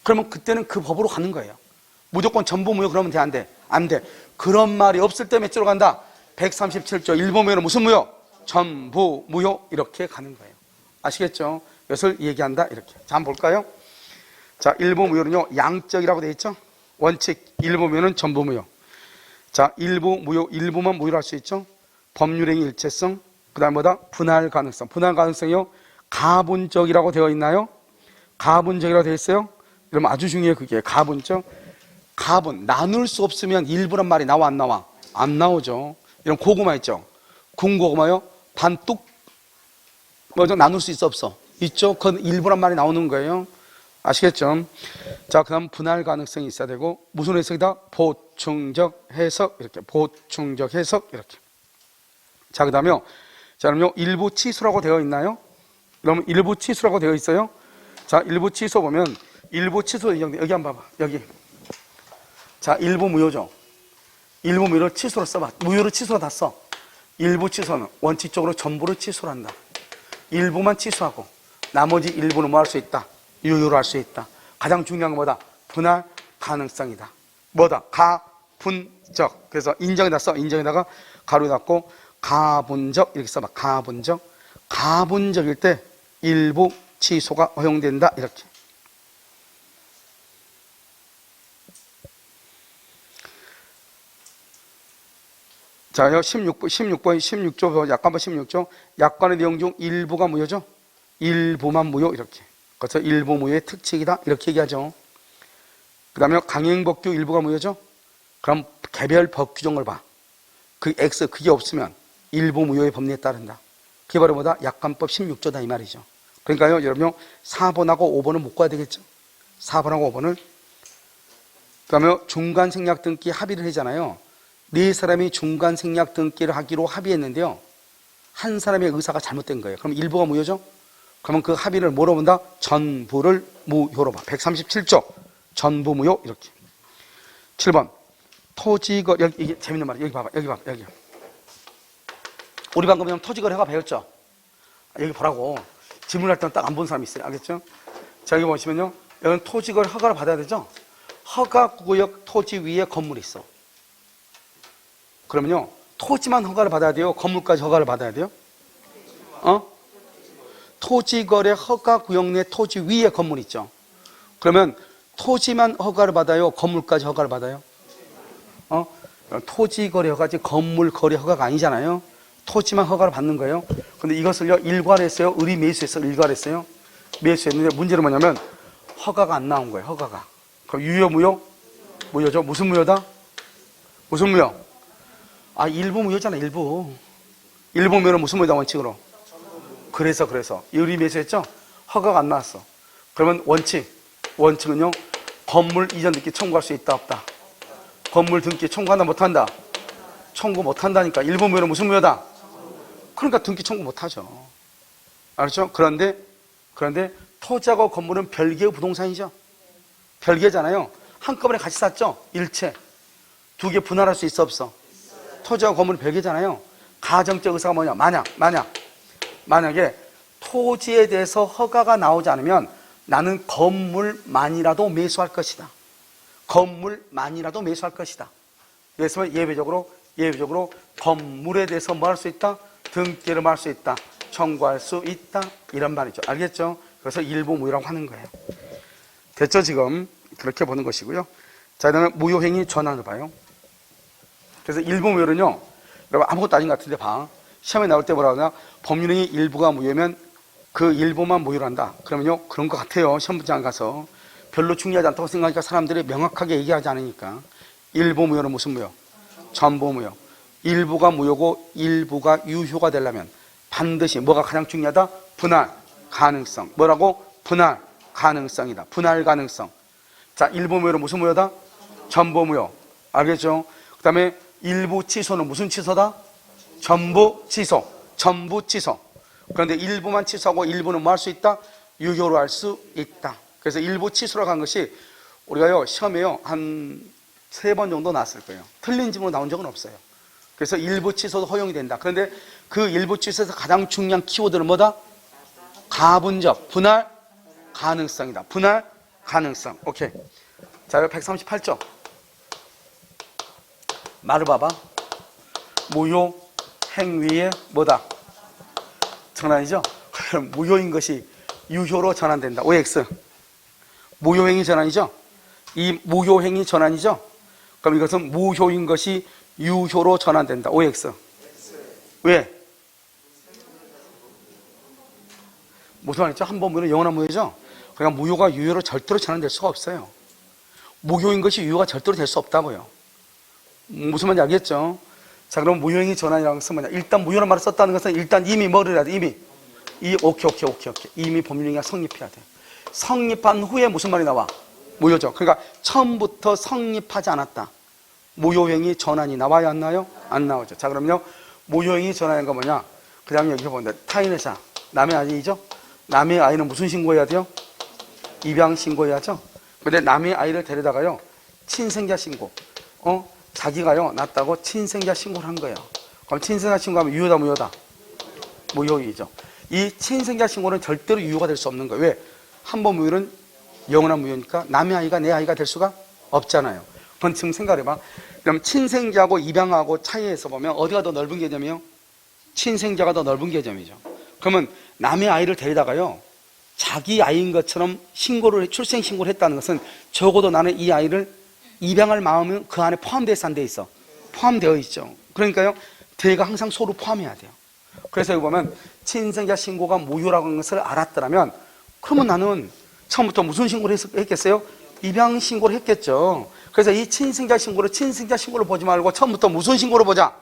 그러면 그때는 그 법으로 가는 거예요. 무조건 전부 무효 그러면 돼? 안 돼? 안 돼. 그런 말이 없을 때 몇 조로 간다? 137조 일부 무효는 무슨 무효? 전부 무효 이렇게 가는 거예요. 아시겠죠? 이것을 얘기한다 이렇게. 자 한번 볼까요? 자 일부 무효는요 양적이라고 되어 있죠. 원칙 일부 무효는 전부 무효. 자 일부 무효 일부만 무효로 할 수 있죠. 법률행위 일체성. 그 다음 뭐다? 분할 가능성. 분할 가능성이요 가분적이라고 되어 있나요? 가분적이라고 되어 있어요. 그러면 아주 중요해. 그게 가분적. 가분 나눌 수 없으면 일부란 말이 나와 안 나와? 안 나오죠. 이런 고구마 있죠. 군고구마요. 반뚝 먼저 나눌 수 있어 없어? 있죠. 그건 일부란 말이 나오는 거예요. 아시겠죠? 자, 그다음 분할 가능성이 있어야 되고 무슨 해석이다? 보충적 해석. 이렇게 보충적 해석 이렇게. 자, 그다음에요. 자, 그럼요. 일부 치수라고 되어 있나요? 그러면 일부 치수라고 되어 있어요. 자, 일부 치수 보면 일부 치수 여기 한번 봐봐. 여기. 자, 일부 무효죠. 일부 무효를 치수로 써봐. 무효를 치수로 다 써. 일부 치수는 원칙적으로 전부를 치수로 한다. 일부만 치수하고 나머지 일부는 뭐 할 수 있다? 유효로 할 수 있다. 가장 중요한 건 뭐다? 분할 가능성이다. 뭐다? 가분적. 그래서 인정에다 써. 인정에다가 가로 닫고 가분적 이렇게 써봐. 가분적. 가분적일 때 일부 취소가 허용된다. 이렇게. 자, 16조, 약관법 16조. 약관의 내용 중 일부가 무효죠? 일부만 무효. 이렇게. 그래서 일부 무효의 특칙이다. 이렇게 얘기하죠. 그 다음에 강행법규 일부가 무효죠? 그럼 개별 법규정을 봐. 그 X, 그게 없으면 일부 무효의 법리에 따른다. 그게 바로 뭐다? 약관법 16조다. 이 말이죠. 그러니까요, 여러분, 4번하고 5번은 못 가야 되겠죠? 4번하고 5번을. 그 다음에 중간 생략 등기 합의를 하잖아요. 네 사람이 중간 생략 등기를 하기로 합의했는데요. 한 사람의 의사가 잘못된 거예요. 그럼 일부가 무효죠? 그러면 그 합의를 뭐로 본다? 전부를 무효로 봐. 137조. 전부 무효. 이렇게. 7번. 토지거래. 여기, 이게 재밌는 말이에요. 여기 봐봐. 여기 봐봐. 여기. 우리 방금 토지거래 허가 배웠죠? 여기 보라고. 질문할 때는 딱 안 본 사람이 있어요. 알겠죠? 자, 여기 보시면요. 여기는 토지거래 허가를 받아야 되죠? 허가구역 토지 위에 건물이 있어. 그러면요. 토지만 허가를 받아야 돼요? 건물까지 허가를 받아야 돼요? 토지거래 허가구역 내 토지 위에 건물이 있죠. 그러면 토지만 허가를 받아요? 건물까지 허가를 받아요? 토지거래 허가지 건물거래 허가가 아니잖아요. 토지만 허가를 받는 거예요. 근데 이것을요, 일괄했어요? 의리매수했어요? 일괄했어요? 매수했는데 문제는 뭐냐면 허가가 안 나온 거예요. 허가가. 그럼 유효, 무효? 무효죠. 무슨 무효다? 무슨 무효? 아, 일부 무효잖아. 일부 무효는 무슨 무효다? 원칙으로. 그래서 의리매수했죠? 허가가 안 나왔어. 그러면 원칙은요, 건물 이전 등기 청구할 수 있다 없다? 건물 등기 청구한다 못한다? 청구 못한다니까. 일부 무효는 무슨 무효다? 그러니까 등기 청구 못하죠. 알았죠? 그런데 토지하고 건물은 별개의 부동산이죠. 별개잖아요. 한꺼번에 같이 샀죠? 일체. 두 개 분할할 수 있어 없어? 토지하고 건물은 별개잖아요. 가정적 의사가 뭐냐? 만약에 토지에 대해서 허가가 나오지 않으면 나는 건물만이라도 매수할 것이다. 건물만이라도 매수할 것이다. 그래서 예외적으로 건물에 대해서 뭐 할 수 있다? 등기를 할 수 있다. 청구할 수 있다. 이런 말이죠. 알겠죠? 그래서 일부 무효라고 하는 거예요. 됐죠? 지금 그렇게 보는 것이고요. 자, 그다음에 무효행위 전환을 봐요. 그래서 일부 무효는요, 여러분 아무것도 아닌 것 같은데 봐. 시험에 나올 때 뭐라고 하냐? 법률행위 일부가 무효면 그 일부만 무효로 한다. 그러면요, 그런 것 같아요. 시험 문제안 가서 별로 중요하지 않다고 생각하니까 사람들이 명확하게 얘기하지 않으니까. 일부 무효는 무슨 무효? 전부 무효. 일부가 무효고 일부가 유효가 되려면 반드시 뭐가 가장 중요하다? 분할 가능성. 뭐라고? 분할 가능성이다. 분할 가능성. 자, 일부 무효는 무슨 무효다? 전부 무효. 알겠죠? 그 다음에 일부 취소는 무슨 취소다? 전부 취소. 그런데 일부만 취소하고 일부는 뭐 할 수 있다? 유효로 할 수 있다. 그래서 일부 취소라고 한 것이 우리가요, 시험에요, 한 3번 정도 나왔을 거예요. 틀린 질문으로 나온 적은 없어요. 그래서 일부 취소도 허용이 된다. 그런데 그 일부 취소에서 가장 중요한 키워드는 뭐다? 가분적, 분할 가능성이다. 분할 가능성. 오케이. 자, 138조. 말을 봐봐. 무효 행위의 뭐다? 전환이죠? 그럼 무효인 것이 유효로 전환된다. OX. 무효행위 전환이죠? 이 무효행위 전환이죠? 그럼 이것은 무효인 것이 유효로 전환된다. OX. 왜? 무슨 말이죠? 한 번 무효는 영원한 무효죠? 그러니까 무효가 유효로 절대로 전환될 수가 없어요. 무효인 것이 유효가 절대로 될 수 없다고요. 무슨 말인지 알겠죠? 자, 그럼 무효행위 전환이라는 것은 뭐냐? 일단 무효란 말을 썼다는 것은 일단 이미 뭐를 해야 돼? 오케이. 이미 법률행위가 성립해야 돼. 성립한 후에 무슨 말이 나와? 무효죠. 그러니까 처음부터 성립하지 않았다. 무효행위 전환이 나와야 안 나와요? 안 나오죠. 자, 그럼요. 무효행위 전환인 거 뭐냐? 그 다음에 여기 보면 타인의 자, 남의 아이죠? 남의 아이는 무슨 신고해야 돼요? 입양 신고해야죠. 근데 남의 아이를 데려다가요, 친생자 신고. 자기가요, 낳았다고 친생자 신고를 한 거예요. 그럼 친생자 신고하면 유효다, 무효다? 무효이죠. 이 친생자 신고는 절대로 유효가 될 수 없는 거예요. 왜? 한 번 무효는 영원한 무효니까 남의 아이가 내 아이가 될 수가 없잖아요. 그럼 지금 생각해봐. 그럼 친생자하고 입양하고 차이에서 보면 어디가 더 넓은 개념이요? 친생자가 더 넓은 개념이죠. 그러면 남의 아이를 데리다가요, 자기 아이인 것처럼 출생 신고를 했다는 것은 적어도 나는 이 아이를 입양할 마음은 그 안에 포함되어 있어, 안 돼 있어? 포함되어 있죠. 그러니까요, 대가 항상 소를 포함해야 돼요. 그래서 여기 보면 친생자 신고가 무효라고 하는 것을 알았더라면, 그러면 나는 처음부터 무슨 신고를 했겠어요? 입양 신고를 했겠죠. 그래서 이 친생자 신고를 보지 말고 처음부터 무슨 신고를 보자?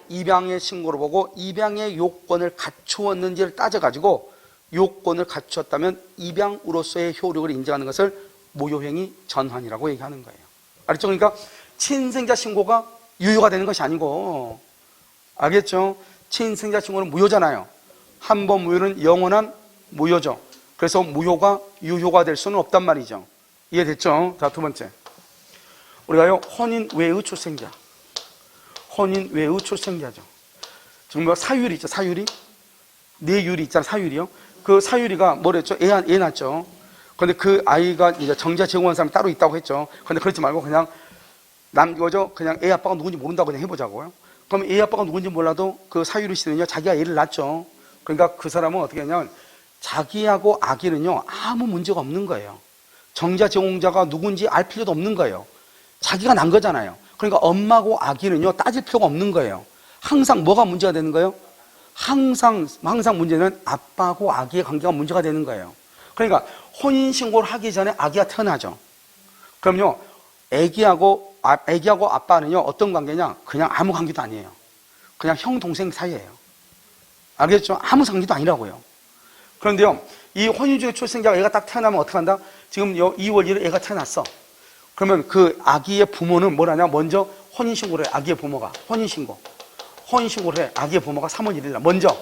입양의 신고를 보고 입양의 요건을 갖추었는지를 따져가지고 요건을 갖추었다면 입양으로서의 효력을 인정하는 것을 무효행위 전환이라고 얘기하는 거예요. 알겠죠? 그러니까 친생자 신고가 유효가 되는 것이 아니고, 알겠죠? 친생자 신고는 무효잖아요. 한 번 무효는 영원한 무효죠. 그래서 무효가 유효가 될 수는 없단 말이죠. 이해됐죠? 자, 두 번째. 우리가요, 혼인 외의 출생자. 혼인 외의 출생자죠. 지금 뭐 사유리 있죠, 사유리? 내유리 있잖아, 사유리요. 그 사유리가 뭐랬죠? 애 낳죠. 근데 그 아이가 이제 정자 제공한 사람이 따로 있다고 했죠. 근데 그렇지 말고 그냥 그냥 애 아빠가 누군지 모른다고 그냥 해보자고요. 그럼 애 아빠가 누군지 몰라도 그 사유리 씨는요, 자기가 애를 낳죠. 그러니까 그 사람은 어떻게 하냐면 자기하고 아기는요, 아무 문제가 없는 거예요. 정자 제공자가 누군지 알 필요도 없는 거예요. 자기가 난 거잖아요. 그러니까 엄마하고 아기는요, 따질 필요가 없는 거예요. 항상 뭐가 문제가 되는 거예요? 항상 문제는 아빠하고 아기의 관계가 문제가 되는 거예요. 그러니까 혼인신고를 하기 전에 아기가 태어나죠. 그럼요, 아기하고 아빠는요, 어떤 관계냐? 그냥 아무 관계도 아니에요. 그냥 형, 동생 사이예요. 알겠죠? 아무 관계도 아니라고요. 그런데요, 이 혼인 중에 출생자가 애가 딱 태어나면 어떻게 한다? 지금 2월 1일 애가 태어났어. 그러면 그 아기의 부모는 뭘 하냐? 먼저 혼인신고를 해. 아기의 부모가 혼인신고를 해. 아기의 부모가 3월 1일 날 먼저.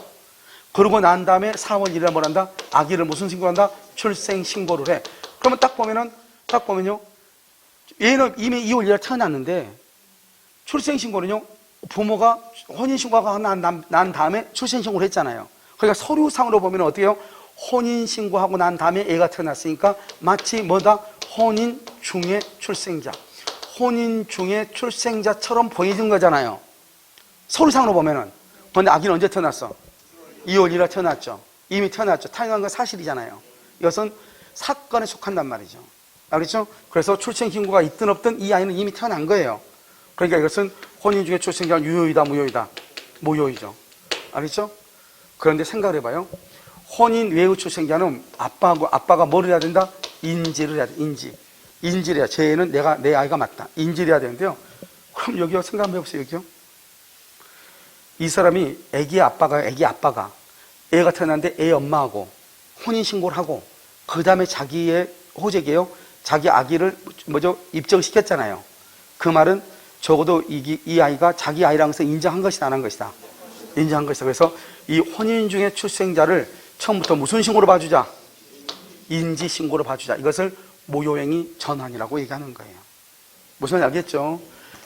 그러고 난 다음에 4월 1일 날 뭘 한다? 아기를 무슨 신고를 한다? 출생신고를 해. 그러면 딱 보면요, 얘는 이미 2월 1일 날 태어났는데 출생신고는요, 부모가 혼인신고가 난 다음에 출생신고를 했잖아요. 그러니까 서류상으로 보면 어때요? 혼인신고하고 난 다음에 애가 태어났으니까 마치 뭐다? 혼인 중의 출생자. 혼인 중의 출생자처럼 보이는 거잖아요. 서류상으로 보면은. 그런데 아기는 언제 태어났어? 2월 1일 태어났죠. 이미 태어났죠. 태어난 건 사실이잖아요. 이것은 사건에 속한단 말이죠. 알겠죠? 그래서 출생신고가 있든 없든 이 아이는 이미 태어난 거예요. 그러니까 이것은 혼인 중의 출생자는 유효이다, 무효이다? 무효이죠. 알겠죠? 그런데 생각을 해봐요. 혼인 외의 출생자는 아빠가 뭐를 해야 된다? 인지를 해야 돼. 인지를 해야 돼. 제 애는 내 아이가 맞다. 인지를 해야 되는데요. 그럼 여기요, 생각 한번 해보세요. 여기요. 이 사람이 애기 아빠가 애가 태어났는데 애 엄마하고 혼인신고를 하고 그 다음에 자기의 호적이에요. 자기 아기를 입증시켰잖아요. 그 말은 적어도 이 아이가 자기 아이라는 것을 인정한 것이다, 안 한 것이다? 인정한 것이다. 그래서 이 혼인 중의 출생자를 처음부터 무슨 신고로 봐주자? 인지신고로 봐주자. 이것을 무효행위 전환이라고 얘기하는 거예요. 무슨 말인지 알겠죠?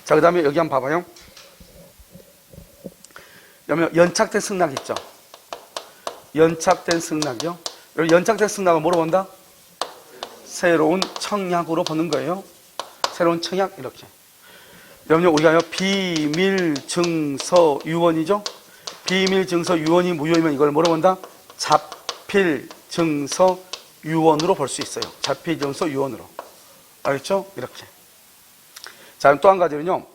자, 그 다음에 여기 한번 봐봐요. 그러면 연착된 승낙 있죠? 연착된 승낙이요. 연착된 승낙을 뭐로 본다? 새로운 청약으로 보는 거예요. 새로운 청약, 이렇게. 그러면 우리가 비밀증서 유언이죠? 비밀증서 유언이 무효이면 이걸 뭐로 본다? 자필증서 유언으로 볼 수 있어요. 자필증서 유언으로. 알겠죠? 이렇게. 자, 또 한 가지는요.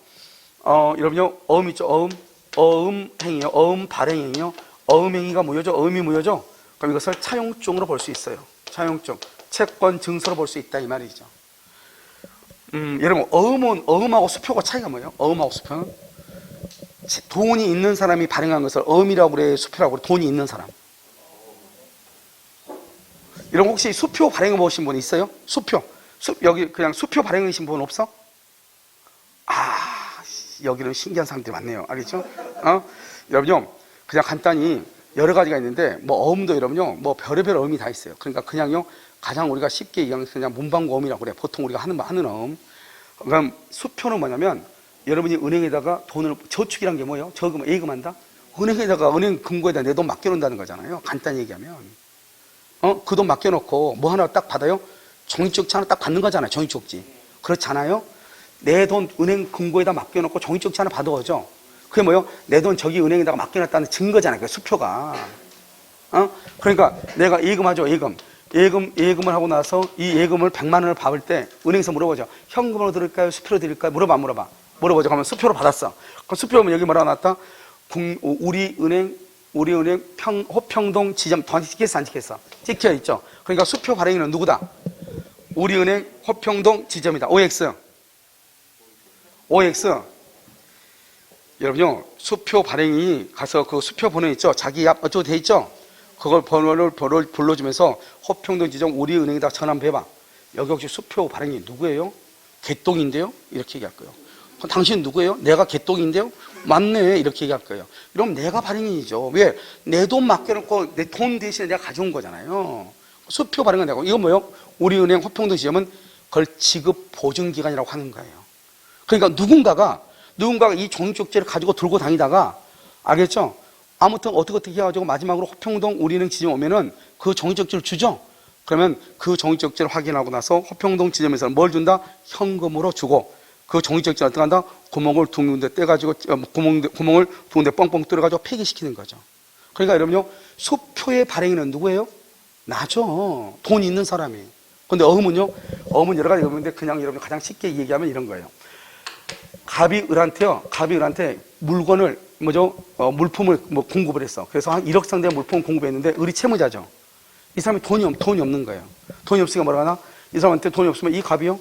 여러분요, 어음 있죠? 어음행위요. 어음 발행행위요. 어음행위가 무효죠? 어음이 무효죠? 그럼 이것을 차용증으로 볼 수 있어요. 차용증. 채권 증서로 볼 수 있다 이 말이죠. 여러분 어음하고 수표가 차이가 뭐예요? 어음하고 수표는 돈이 있는 사람이 발행한 것을 어음이라고 그래, 수표라고 그래? 돈이 있는 사람. 여러분 혹시 수표 발행해 보신 분 있어요? 수표. 여기 그냥 수표 발행하신 분 없어? 여기는 신기한 사람들이 많네요. 알겠죠? 여러분요, 그냥 간단히 여러 가지가 있는데, 뭐 어음도 여러분요, 뭐 별의별 어음이 다 있어요. 그러니까 그냥요, 가장 우리가 쉽게 얘기하면 그냥 문방구 어음이라고 그래. 보통 우리가 하는 어음. 그럼 수표는 뭐냐면, 여러분이 은행에다가 돈을, 저축이란 게 뭐예요? 저금, 예금한다? 은행에다가, 은행 금고에다 내 돈 맡겨놓는다는 거잖아요. 간단히 얘기하면. 그 돈 맡겨놓고 뭐 하나 딱 받아요? 종이쪽지 하나 딱 받는 거잖아요. 종이쪽지. 그렇잖아요? 내 돈 은행 금고에다 맡겨놓고 종이쪽지 하나 받아오죠. 그게 뭐예요? 내 돈 저기 은행에다가 맡겨놨다는 증거잖아요. 그 수표가. 그러니까 내가 예금하죠. 예금을 하고 나서 이 예금을 100만 원을 받을 때 은행에서 물어보죠. 현금으로 드릴까요? 수표로 드릴까요? 물어보죠. 그러면 수표로 받았어. 그럼 수표면 여기 뭐라고 나왔다? 우리은행 호평동 지점. 더 찍혔어 안 찍혔어? 찍혀있죠. 그러니까 수표 발행인은 누구다? 우리은행 호평동 지점이다. OX. 여러분요, 수표 발행이 가서 그 수표 번호 있죠? 자기 앞 어쩌고 돼 있죠? 그걸 번호를 불러주면서 호평동 지점 우리은행에다 전화 한번 해봐. 여기 혹시 수표 발행이 누구예요? 개똥인데요? 이렇게 얘기할 거예요. 그럼 당신 누구예요? 내가 개똥인데요? 맞네. 이렇게 얘기할 거예요. 이러면 내가 발행인이죠. 왜? 내 돈 맡겨놓고 내 돈 대신에 내가 가져온 거잖아요. 수표 발행은 내고. 이건 뭐예요? 우리은행 호평동 지점은 그걸 지급 보증기간이라고 하는 거예요. 그러니까 누군가가 이 종이쪽지를 가지고 들고 다니다가, 알겠죠? 아무튼 어떻게 해가지고 마지막으로 호평동 우리은행 지점 오면은 그 종이쪽지를 주죠? 그러면 그 종이쪽지를 확인하고 나서 호평동 지점에서는 뭘 준다? 현금으로 주고, 그 종이쪽지를 어떻게 한다? 구멍을 두 군데 떼가지고, 구멍을 두 군데 뻥뻥 뚫어가지고 폐기시키는 거죠. 그러니까 여러분요, 수표의 발행인은 누구예요? 나죠. 돈 있는 사람이. 근데 어음은요? 어음은 여러 가지 어음인데 그냥 여러분 가장 쉽게 얘기하면 이런 거예요. 갑이 을한테 물건을, 물품을 공급을 했어. 그래서 한 1억 상대의 물품을 공급했는데 을이 채무자죠. 이 사람이 돈이 없는 거예요. 돈이 없으니까 뭐라 하나? 이 사람한테 돈이 없으면 이 갑이요?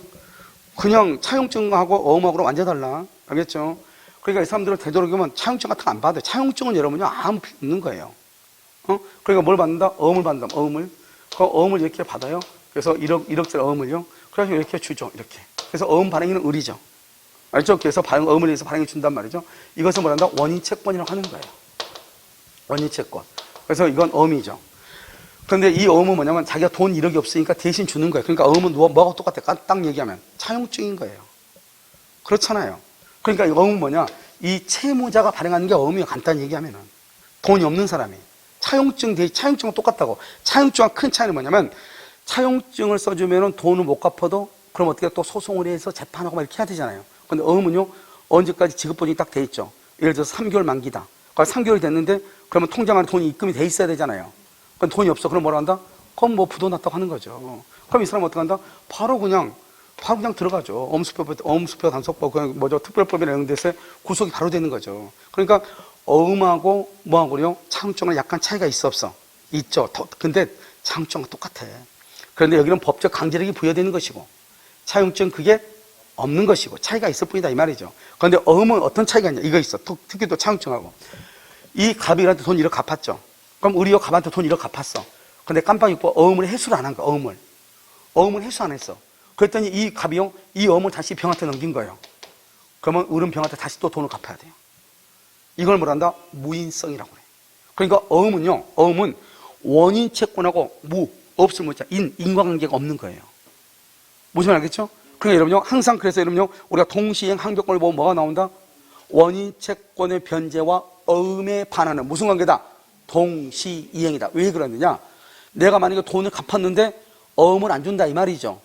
그냥 차용증하고 어음하고는 완전 달라. 알겠죠? 그러니까 이 사람들은 되도록이면 차용증 같은 거 안 받아요. 차용증은 여러분요, 아무 필요 없는 거예요. 그러니까 뭘 받는다? 어음을 받는다. 어음을. 그 어음을 이렇게 받아요. 그래서 1억짜리 어음을요. 그래서 이렇게 주죠. 이렇게. 그래서 어음 발행인은 을이죠. 알죠? 그래서 어음을 해서 발행해 준단 말이죠. 이것을 뭐란다? 원인채권이라고 하는 거예요. 원인채권. 그래서 이건 어음이죠. 그런데 이 어음은 뭐냐면 자기가 돈 1억이 없으니까 대신 주는 거예요. 그러니까 어음은 뭐하고 똑같아? 딱 얘기하면 차용증인 거예요. 그렇잖아요. 그러니까 이 어음은 뭐냐? 이 채무자가 발행하는 게 어음이에요. 간단히 얘기하면은. 돈이 없는 사람이. 차용증은 똑같다고. 차용증과 큰 차이는 뭐냐면 차용증을 써주면은 돈을 못 갚아도 그럼 어떻게 또 소송을 해서 재판하고 막 이렇게 해야 되잖아요. 근데 어음은요, 언제까지 지급보증이 딱 돼 있죠. 예를 들어서 3개월 만기다. 그러니까 3개월이 됐는데 그러면 통장 안에 돈이 입금이 돼 있어야 되잖아요. 그럼 돈이 없어. 그럼 뭐라 한다? 그럼 뭐 부도났다고 하는 거죠. 그럼 이 사람은 어떻게 한다? 바로 그냥 들어가죠. 어음수표 단속법, 특별법이나 이런 데서 구속이 바로 되는 거죠. 그러니까 어음하고 뭐하고요? 차용증은 약간 차이가 있어 없어? 있죠. 근데 차용증은 똑같아. 그런데 여기는 법적 강제력이 부여되는 것이고 차용증 그게 없는 것이고 차이가 있을 뿐이다 이 말이죠. 그런데 어음은 어떤 차이가 있냐? 이거 있어. 특히 또 차용증하고. 이 갑이한테 돈 1억 갚았죠. 그럼 의리가 갑한테 돈 1억 갚았어. 근데 깜빡 잊고 어음을 회수를 안 한 거야. 어음을 회수 안 했어. 그랬더니 이 갑이요, 이 어음을 다시 병한테 넘긴 거예요. 그러면 을은 병한테 다시 또 돈을 갚아야 돼요. 이걸 뭐란다? 무인성이라고 그래. 그러니까 어음은 원인 채권하고 없을 무자, 인과관계가 없는 거예요. 무슨 말 알겠죠? 그러니까 여러분요, 항상 그래서 여러분요, 우리가 동시행 항변권을 보면 뭐가 나온다? 원인 채권의 변제와 어음에 반하는 무슨 관계다? 동시이행이다. 왜 그러느냐? 내가 만약에 돈을 갚았는데 어음을 안 준다 이 말이죠.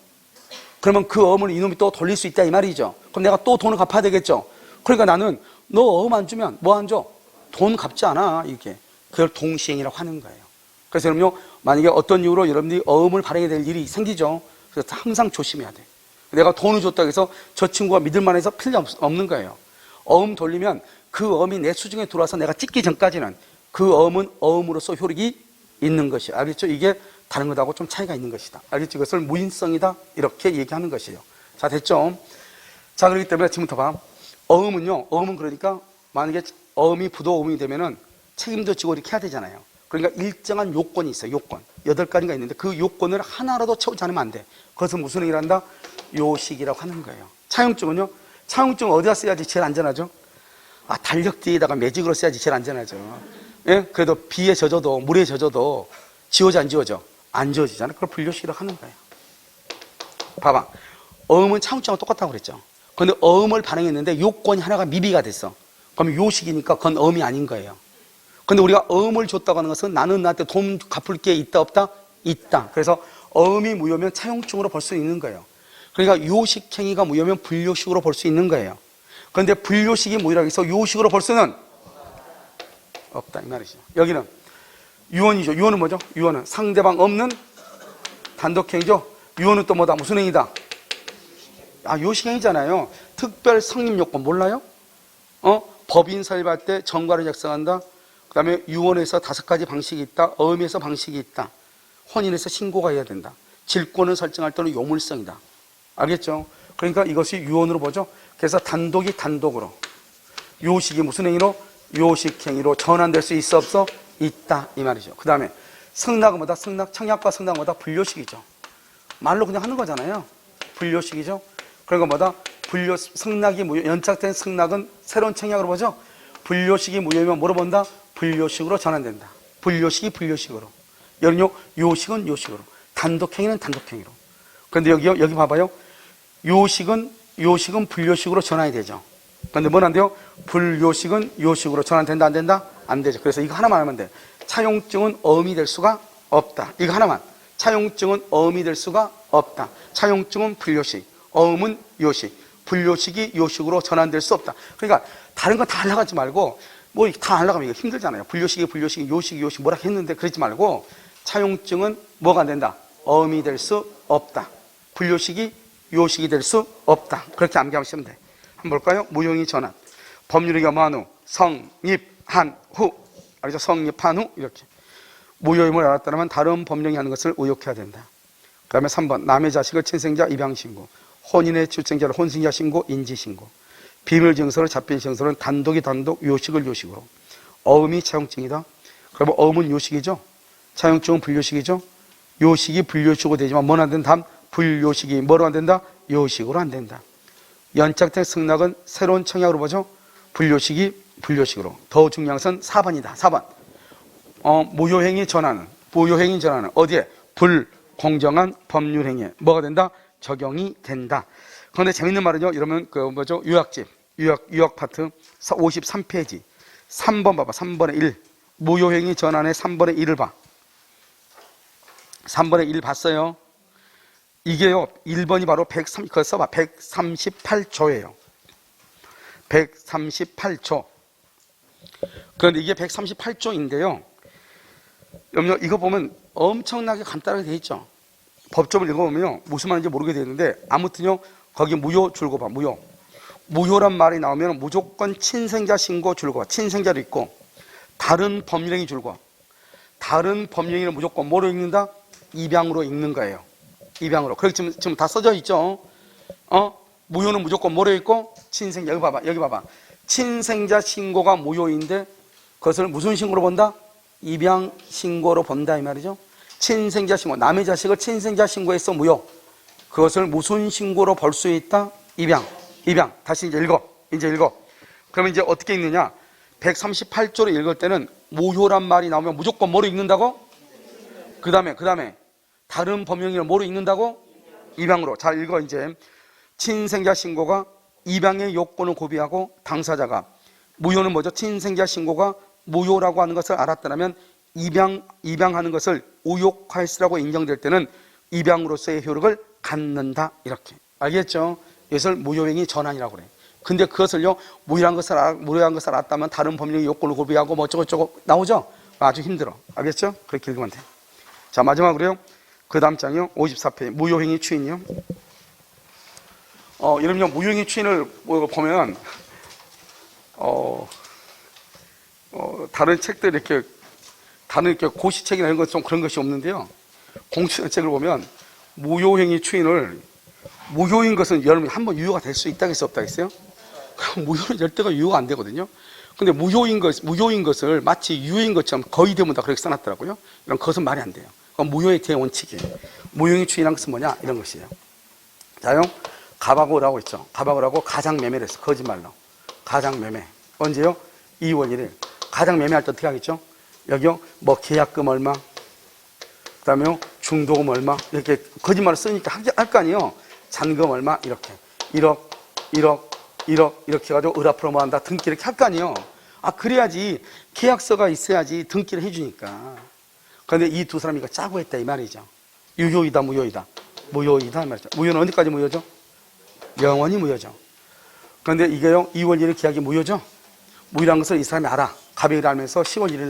그러면 그 어음을 이놈이 또 돌릴 수 있다 이 말이죠. 그럼 내가 또 돈을 갚아야 되겠죠. 그러니까 나는 너 어음 안 주면 뭐 안 줘? 돈 갚지 않아. 이게 그걸 동시행이라고 하는 거예요. 그래서 여러분요, 만약에 어떤 이유로 여러분들이 어음을 발행해야 될 일이 생기죠. 그래서 항상 조심해야 돼. 내가 돈을 줬다고 해서 저 친구가 믿을만해서 필요 없는 거예요. 어음 돌리면 그 어음이 내 수중에 들어와서 내가 찍기 전까지는 그 어음은 어음으로서 효력이 있는 것이. 알겠죠? 이게 다른 것하고 좀 차이가 있는 것이다. 알겠죠? 이것을 무인성이다. 이렇게 얘기하는 것이에요. 자, 됐죠? 자, 그렇기 때문에 지금부터 봐. 어음은요, 어음은 그러니까 만약에 어음이 부도어음이 되면은 책임도 지고 이렇게 해야 되잖아요. 그러니까 일정한 요건이 있어요. 요건. 8가지가 있는데 그 요건을 하나라도 채우지 않으면 안 돼. 그것은 무슨 얘기를 한다? 요식이라고 하는 거예요. 차용증은요? 차용증은 어디다 써야지 제일 안전하죠? 아, 달력 뒤에다가 매직으로 써야지 제일 안전하죠. 예? 그래도 비에 젖어도 물에 젖어도 지워져 안 지워져? 안 지워지잖아요. 그걸 분류식이라고 하는 거예요. 봐봐. 어음은 차용증하고 똑같다고 그랬죠. 근데 어음을 반영했는데 요건이 하나가 미비가 됐어. 그럼 요식이니까 그건 어음이 아닌 거예요. 근데 우리가 어음을 줬다고 하는 것은 나는 나한테 돈 갚을 게 있다 없다? 있다. 그래서 어음이 무효면 차용증으로 볼 수 있는 거예요. 그러니까 요식행위가 무효면 불요식으로 볼 수 있는 거예요. 그런데 불요식이 무효라고 해서 요식으로 볼 수는 없다 이 말이죠. 여기는 유언이죠. 유언은 뭐죠? 유언은 상대방 없는 단독행위죠. 유언은 또 뭐다? 무슨 행위다? 아, 요식행위잖아요. 특별 성립요건 몰라요? 법인 설립할 때 정과를 작성한다. 그 다음에 유언에서 5가지 방식이 있다. 어음에서 방식이 있다. 혼인에서 신고가 해야 된다. 질권을 설정할 때는 요물성이다. 알겠죠? 그러니까 이것이 유언으로 보죠. 그래서 단독이 단독으로, 요식이 무슨 행위로? 요식행위로 전환될 수 있어 없어? 있다 이 말이죠. 그 다음에 성낙은 뭐다? 성낙, 청약과 성낙은 뭐다? 불요식이죠. 말로 그냥 하는 거잖아요. 불요식이죠. 그러니까 뭐다? 성낙이 무효, 연착된 성낙은 새로운 청약으로 보죠. 불요식이 무효면 뭐로 본다? 불요식으로 전환된다. 불요식이 불요식으로. 여기는요, 요식은 요식으로. 단독행위는 단독행위로. 그런데 여기 봐봐요. 요식은 불요식으로 전환이 되죠. 그런데 뭐는 안 돼요? 불요식은 요식으로 전환된다, 안 된다? 안 되죠. 그래서 이거 하나만 하면 돼. 차용증은 어음이 될 수가 없다. 이거 하나만. 차용증은 어음이 될 수가 없다. 차용증은 불요식, 어음은 요식. 불요식이 요식으로 전환될 수 없다. 그러니까 다른 거 다 알아가지 말고 뭐 다 알아가면 이거 힘들잖아요. 불요식이 요식이 뭐라 했는데 그러지 말고 차용증은 뭐가 안 된다? 어음이 될 수 없다. 불요식이 요식이 될 수 없다. 그렇게 암기하시면 돼. 한번 볼까요? 무효행위 전환. 법률이 겸한 후, 성립한 후. 알죠? 성립한 후 이렇게. 무효임을 알았다면 다른 법령이 하는 것을 의혹해야 된다. 그 다음에 3번 남의 자식을 친생자 입양신고, 혼인의 출생자를 혼신자 신고, 인지신고, 비밀증서를 잡힌 증서는 단독이 단독, 요식을 요식으로. 어음이 차용증이다. 그러면 어음은 요식이죠. 차용증은 불요식이죠. 요식이 불요식으로 되지만 뭐는 안 된다? 불요식이 뭐로 안 된다? 요식으로 안 된다. 연착된 승낙은 새로운 청약으로 보죠. 불요식이 불요식으로. 더 중요한 것은 4번이다. 4번. 무효행위 전환은 어디에? 불공정한 법률행위에 뭐가 된다? 적용이 된다. 그런데 재밌는 말은요. 이러면 요약집, 요약 파트 53페이지 3번 봐봐. 3번의 1. 무효행위 전환의 3번의 1을 봐. 3번의 1 봤어요? 이게요. 1번이 바로 138조예요. 138조. 그런데 이게 138조인데요. 여러분 이거 보면 엄청나게 간단하게 되어 있죠. 법조를 읽어보면요. 무슨 말인지 모르게 되는데 아무튼요. 거기 무효 줄거 봐. 무효란 말이 나오면 무조건 친생자 신고 줄거. 친생자도 있고 다른 법률행위 줄거. 다른 법률행위를 무조건 뭐로 읽는다? 입양으로 읽는 거예요. 입양으로. 그렇게 지금 다 써져 있죠. 무효는 무조건 뭐로 읽고? 친생자. 여기 봐봐. 친생자 신고가 무효인데 그것을 무슨 신고로 본다? 입양 신고로 본다 이 말이죠. 친생자 신고. 남의 자식을 친생자 신고해서 무효. 그것을 무슨 신고로 볼 수 있다? 입양. 다시 이제 읽어. 그러면 이제 어떻게 읽느냐? 138조를 읽을 때는 무효란 말이 나오면 무조건 뭐로 읽는다고? 그 다음에 다른 법령을 뭐로 읽는다고? 입양으로. 잘 읽어 이제. 친생자 신고가 입양의 요건을 고비하고 당사자가 무효는 뭐죠? 친생자 신고가 무효라고 하는 것을 알았다면 입양하는 것을 의혹할수라고 인정될 때는 입양으로서의 효력을 갖는다. 이렇게. 알겠죠? 이것을 무효행위 전환이라고 그래. 근데 그것을요, 무효한 것을 알았다면 다른 법령의 요건을 고비하고 뭐 어쩌고저쩌고 나오죠? 아주 힘들어. 알겠죠? 그렇게 읽으면 돼. 자, 마지막으로요. 그 다음 장이요. 54페이지. 무효행위 추인이요. 여러분요, 무효행위 추인을 보면, 다른 책들 다른 고시책이나 이런 것 좀 그런 것이 없는데요. 공직선언책을 보면 무효행위 추인을, 무효인 것은 여러분이 한번 유효가 될 수 있다 했어, 없다 했어요? 그럼 무효는 절대가 유효가 안 되거든요. 근데 무효인 것을 마치 유효인 것처럼 거의 대부분 다 그렇게 써놨더라고요. 이런 것은 말이 안 돼요. 그건 무효의 대원칙이에요. 무효행위 추인한 것은 뭐냐? 이런 것이에요. 자요, 가박오라고 있죠. 가박오라고 가장매매를 했어. 거짓말로. 가장매매. 언제요? 2월 1일. 가장매매할 때 어떻게 하겠죠? 여기요, 뭐 계약금 얼마, 그 다음에 중도금 얼마, 이렇게 거짓말을 쓰니까 할 거 아니에요. 잔금 얼마, 이렇게. 1억, 1억, 이렇게 해가지고 을 앞으로 뭐 한다, 등기 이렇게 할 거 아니에요. 아, 그래야지, 계약서가 있어야지 등기를 해주니까. 그런데 이 두 사람이 이거 짜고 했다, 이 말이죠. 유효이다, 무효이다. 무효이다, 이 말이죠. 무효는 언제까지 무효죠? 영원히 무효죠. 그런데 이게요, 2월 1일 계약이 무효죠? 무효란 것을 이 사람이 알아. 가백을 알면서 10월 1일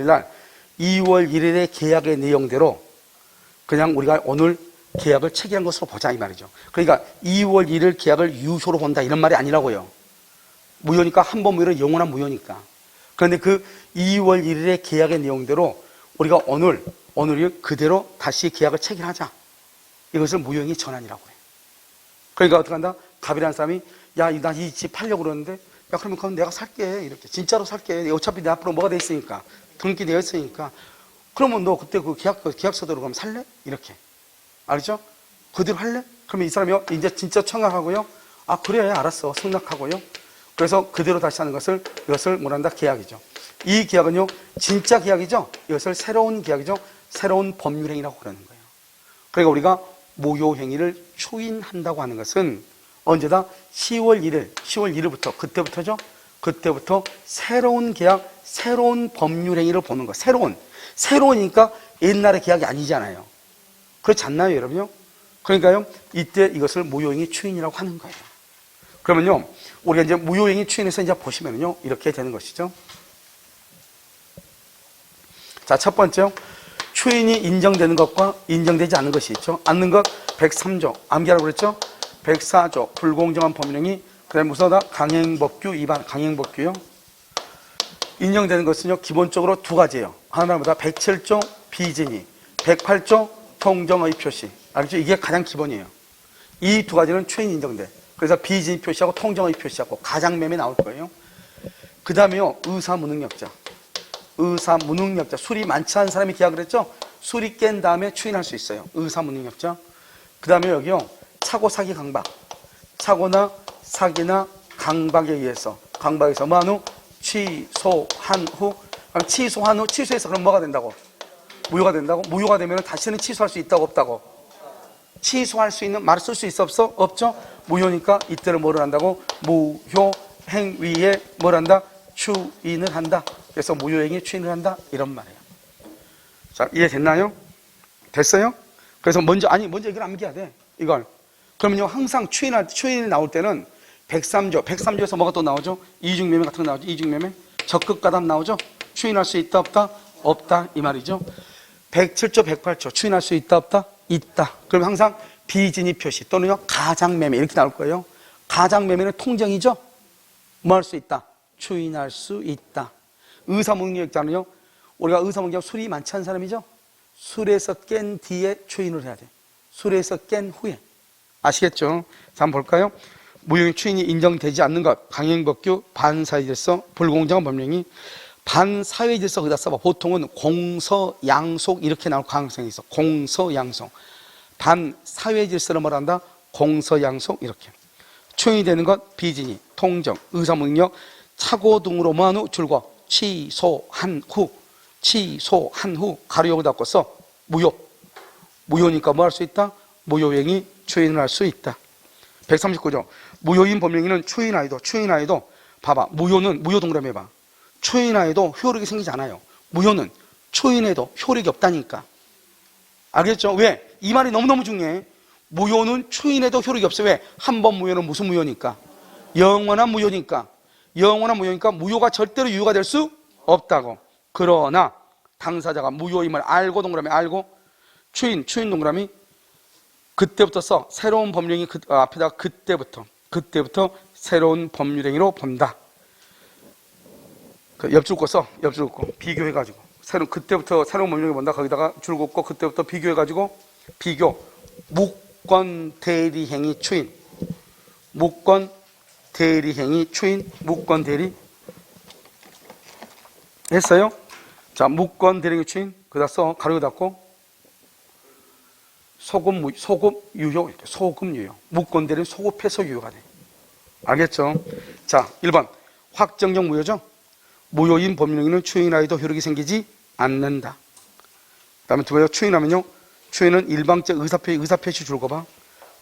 날, 2월 1일의 계약의 내용대로 그냥 우리가 오늘 계약을 체결한 것으로 보자, 이 말이죠. 그러니까 2월 1일 계약을 유효로 본다, 이런 말이 아니라고요. 무효니까, 한 번 무효는 영원한 무효니까. 그런데 그 2월 1일의 계약의 내용대로 우리가 오늘이 그대로 다시 계약을 체결하자. 이것을 무효행위 전환이라고 해요. 그러니까 어떻게 한다? 갑이라는 사람이, 야, 나 이 집 팔려고 그러는데, 야, 그러면 그건 내가 살게. 이렇게. 진짜로 살게. 어차피 내 앞으로 뭐가 돼 있으니까. 등기되어 있으니까. 그러면 너 그때 그 계약서대로 그럼 살래? 이렇게. 알죠? 그대로 할래? 그러면 이 사람이 이제 진짜 청약하고요. 아, 그래. 알았어. 승낙하고요. 그래서 그대로 다시 하는 이것을 뭐란다? 계약이죠. 이 계약은요, 진짜 계약이죠? 이것을 새로운 계약이죠? 새로운 법률행위라고 그러는 거예요. 그러니까 우리가 무효행위를 추인한다고 하는 것은 언제다? 10월 1일부터, 그때부터죠? 그때부터 새로운 계약, 새로운 법률행위를 보는 거. 새로우니까 옛날의 계약이 아니잖아요. 그렇지 않나요, 여러분요? 그러니까요, 이때 이것을 무효행위 추인이라고 하는 거예요. 그러면요, 우리가 이제 무효행위 추인해서 이제 보시면요, 이렇게 되는 것이죠. 자, 첫 번째요. 추인이 인정되는 것과 인정되지 않는 것이 있죠. 않는 것 103조, 암기하라고 그랬죠? 104조, 불공정한 법령이, 그 다음에 무슨 다 강행법규 위반, 강행법규요. 인정되는 것은요, 기본적으로 두 가지예요. 하나보다 107조 비진위, 108조 통정의 표시. 알겠죠? 이게 가장 기본이에요. 이 두 가지는 추인 인정돼. 그래서 비진위 표시하고 통정의 표시하고 가장매매 나올 거예요. 그 다음에요, 의사무능력자. 술이 많지 않은 사람이 계약을 했죠? 술이 깬 다음에 추인할 수 있어요. 의사무능력자. 그 다음에 여기요, 차고, 사기, 강박. 차고나 사기나 강박에 의해서, 뭐한 후? 취소한 후. 그럼 취소해서 그럼 뭐가 된다고? 무효가 된다고? 무효가 되면 다시는 취소할 수 있다고, 없다고? 취소할 수 있는 말을 쓸 수 있어, 없어? 없죠? 무효니까 이때는 뭐를 한다고? 무효 행위에 뭘 한다? 추인을 한다. 그래서 무효행위 추인을 한다, 이런 말이에요. 자, 이해됐나요? 됐어요? 그래서 먼저 이걸 암기해야 돼, 이걸. 그러면요, 항상 추인이 나올 때는 103조에서 뭐가 또 나오죠? 이중매매 같은 거 나오죠? 이중매매. 적극가담 나오죠? 추인할 수 있다, 없다? 없다, 이 말이죠. 107조, 108조 추인할 수 있다, 없다? 있다. 그럼 항상 비진위 표시 또는요, 가장매매 이렇게 나올 거예요. 가장매매는 통정이죠? 뭐 할 수 있다? 추인할 수 있다. 의사무능력자는요, 우리가 의사무능력 술이 많지 않은 사람이죠? 술에서 깬 뒤에 추인을 해야 돼. 술에서 깬 후에. 아시겠죠? 자, 한번 볼까요? 무효행위 추인이 인정되지 않는 것, 강행법규, 반사회질서, 불공정한 법령이. 반사회질서 거기다 써봐. 보통은 공서양속 이렇게 나올 가능성이 있어. 공서양속. 반사회질서를 뭐란다? 공서양속 이렇게. 추인이 되는 것, 비진위, 통정, 의사무능력, 차고 등으로 뭐한 후? 줄거 취소한 후 가로 여기 닫고 써. 무효니까 뭐 할 수 있다? 무효행위 추인을 할 수 있다. 139조. 무효인 법령이는 추인하여도 봐봐. 무효 동그라미 해봐. 추인하여도 효력이 생기지 않아요. 무효는 추인해도 효력이 없다니까. 알겠죠? 왜? 이 말이 너무너무 중요해. 무효는 추인해도 효력이 없어. 왜? 한 번 무효는 무슨 무효니까? 영원한 무효니까. 무효가 절대로 유효가 될 수 없다고. 그러나 당사자가 무효임을 알고 동그라미 알고 추인 동그라미 그때부터 써. 새로운 법령이 앞에다가 그때부터 새로운 법률행위로 본다. 그 옆줄 거 써. 비교해가지고 그때부터 새로운 법령이 뭔다. 거기다가 줄 긋고 그때부터 비교해가지고 비교. 무권 대리행위 추인. 무권 대리행위 추인. 무권 대리 했어요? 자, 무권 대리행위 추인. 그다 써 가로 닫고 소급 유효. 이렇게 소급 유효. 무권 대리는 소급해서 유효가 돼. 알겠죠? 자, 1번 확정적 무효죠. 무효인 법령에는 추인하여도 효력이 생기지 않는다. 그 다음에 두 번째 추인하면요, 추인은 일방적 의사표시 줄 거 봐.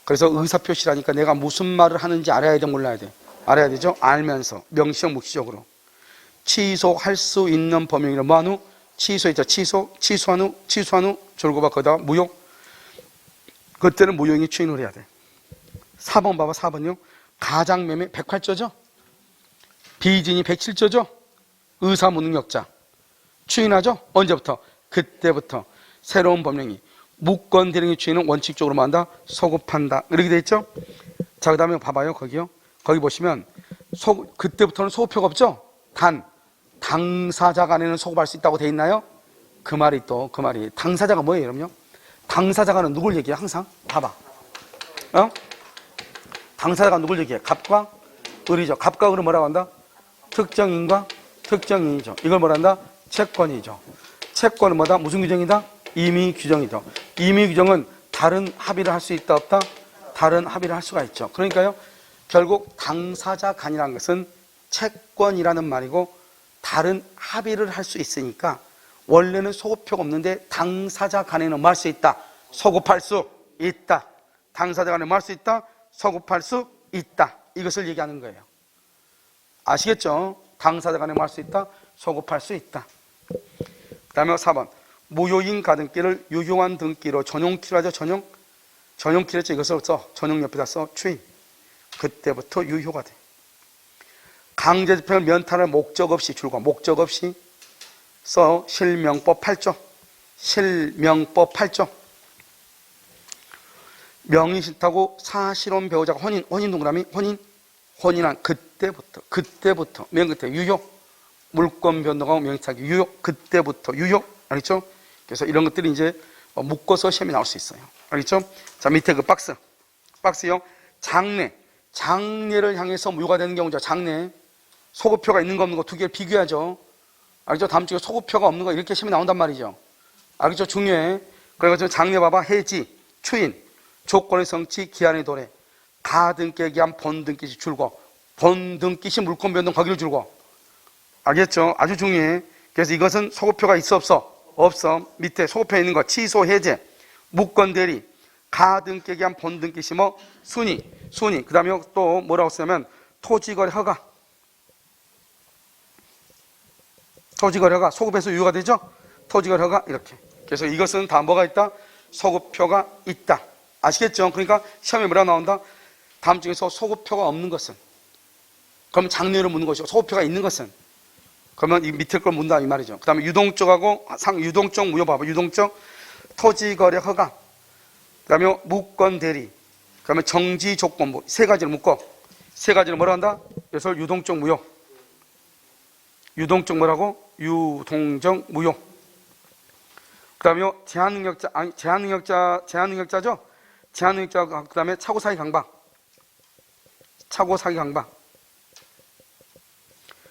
그래서 의사표시라니까 내가 무슨 말을 하는지 알아야 돼, 몰라야 돼? 알아야 되죠? 알면서 명시적 묵시적으로 취소할 수 있는 법령에는 뭐한 후? 취소했죠. 취소한 후 줄 거 봐. 거기다 무효. 그때는 무효인이 추인을 해야 돼. 4번 봐봐. 4번요. 가장매매 108조죠. 비진이 107조죠. 의사무능력자 추인하죠. 언제부터? 그때부터 새로운 법령이 무권 대리행위 추인은 원칙적으로 뭐 한다? 소급한다. 이렇게 돼 있죠. 자, 그 다음에 봐봐요. 거기요. 거기 보시면 그때부터는 소급표가 없죠. 단 당사자 간에는 소급할 수 있다고 돼 있나요? 그 말이 당사자가 뭐예요, 여러분요? 당사자가는 누굴 얘기해? 항상 봐봐. 당사자가 누굴 얘기해? 갑과 을이죠. 갑과 을은 뭐라고 한다? 특정인과 특정인이죠. 이걸 뭐라 한다? 채권이죠. 채권은 뭐다? 무슨 규정이다? 임의 규정이죠. 임의 규정은 다른 합의를 할 수 있다 없다? 다른 합의를 할 수가 있죠. 그러니까요, 결국 당사자 간이라는 것은 채권이라는 말이고 다른 합의를 할 수 있으니까 원래는 소급표가 없는데 당사자 간에는 뭐 할 수 있다? 소급할 수 있다. 당사자 간에 뭐 할 수 있다? 소급할 수 있다. 이것을 얘기하는 거예요. 아시겠죠? 당사자 간에 뭐 할 수 있다? 소급할 수 있다. 그 다음에 4번 무효인 가등기를 유효한 등기로 전용키로 하죠. 전용키로 했죠. 이것을 써. 전용 옆에다 써. 추인. 그때부터 유효가 돼. 강제집행을 면탈할 목적 없이 줄과 목적 없이 써. 실명법 8조. 실명법 8조. 명의 싫다고 사실혼 배우자가 혼인 동그라미 혼인한 그때부터 맨 끝에 유효. 물권 변동하고 명의차기 유효. 그때부터 유효. 알겠죠? 그래서 이런 것들이 이제 묶어서 시험에 나올 수 있어요. 알겠죠? 자, 밑에 그 박스요. 장래를 향해서 무효가 되는 경우죠. 장래. 소급표가 있는 거 없는 거 두 개를 비교하죠. 알겠죠? 다음 주에 소급표가 없는 거 이렇게 시험에 나온단 말이죠. 알겠죠? 중요해. 그래가지고 장래 봐봐. 해지, 추인, 조건의 성취, 기한의 도래, 가등기에 기한 본등기시 줄고, 본등기시 물권 변동 거기를 줄고. 알겠죠? 아주 중요해. 그래서 이것은 소급표가 있어 없어? 없어. 밑에 소급표에 있는 거 취소, 해제, 무권 대리, 가등기에 기한 본등기시 뭐 순위. 그 다음에 또 뭐라고 쓰냐면 토지거래 허가. 토지거래 허가 소급해서 유효가 되죠? 토지거래 허가 이렇게. 그래서 이것은 다 뭐가 있다? 소급표가 있다. 아시겠죠? 그러니까 시험에 뭐라 나온다? 다음 중에서 소급표가 없는 것은, 그러면 장래로 묻는 것이고 소급표가 있는 것은, 그러면 이 밑에 걸 묻는다 이 말이죠. 그 다음에 유동적하고 유동적 무효 봐봐. 유동적 토지거래 허가, 그 다음에 무권 대리, 그 다음에 정지 조건부 세 가지를 묶어. 세 가지를 뭐라 한다? 그래서 유동적 무효. 유동적 뭐라고? 유동적 무효. 그 다음에 제한능력자죠? 제한능력자, 그 다음에 차고사기 강박.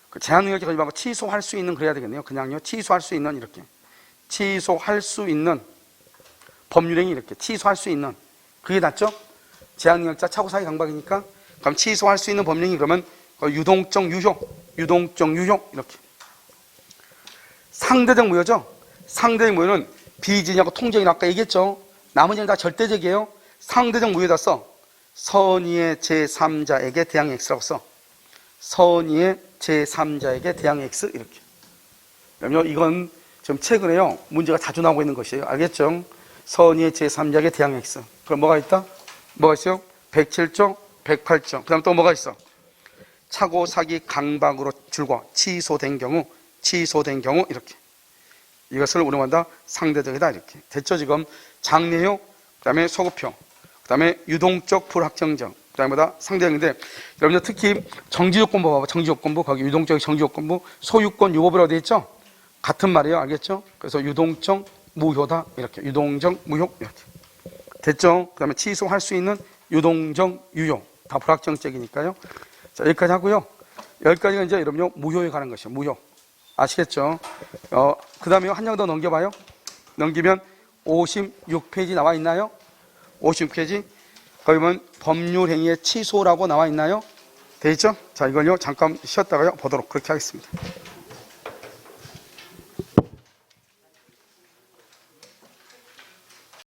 그 제한능력자 가지 말고 취소할 수 있는 그래야 되겠네요. 그냥요. 취소할 수 있는 이렇게. 취소할 수 있는 법률행위 이렇게. 취소할 수 있는. 그게 낫죠? 제한능력자 차고사기 강박이니까. 그럼 취소할 수 있는 법령이 그러면 유동적 유효 이렇게. 상대적 무효죠. 상대적 무효는 비진이하고 통정이 아까 얘기했죠. 나머지는 다 절대적이에요. 상대적 무효에다 써. 선의의 제3자에게 대항 X라고 써. 선의의 제3자에게 대항 X 이렇게. 그러면 이건 지금 최근에요 문제가 자주 나오고 있는 것이에요. 알겠죠? 선의의 제3자에게 대항 X. 그럼 뭐가 있다? 뭐가 있어요? 107조, 108조. 그 다음 또 뭐가 있어? 차고 사기 강박으로 줄고 취소된 경우 이렇게. 이것을 우리가 한다 상대적이다 이렇게. 됐죠? 지금 장래효, 그 다음에 소급효, 그 다음에 유동적 불확정적, 그 다음에 뭐다? 상대적인데 여러분들 특히 정지조건부 봐봐. 정지조건부 거기 유동적 정지조건부 소유권 유법이라고 되어 있죠? 같은 말이에요. 알겠죠? 그래서 유동적 무효다. 이렇게. 유동적 무효. 이렇게. 됐죠? 그 다음에 취소할 수 있는 유동적 유효. 다 불확정적이니까요. 자, 여기까지 하고요. 여기까지가 이제 여러분요, 무효에 관한 것이에요. 무효. 아시겠죠? 그 다음에 한 장 더 넘겨봐요. 넘기면 56페이지 나와 있나요? 56페이지. 거기 보면 법률행위의 취소라고 나와 있나요? 돼 있죠? 자, 이걸요, 잠깐 쉬었다가요, 보도록 그렇게 하겠습니다.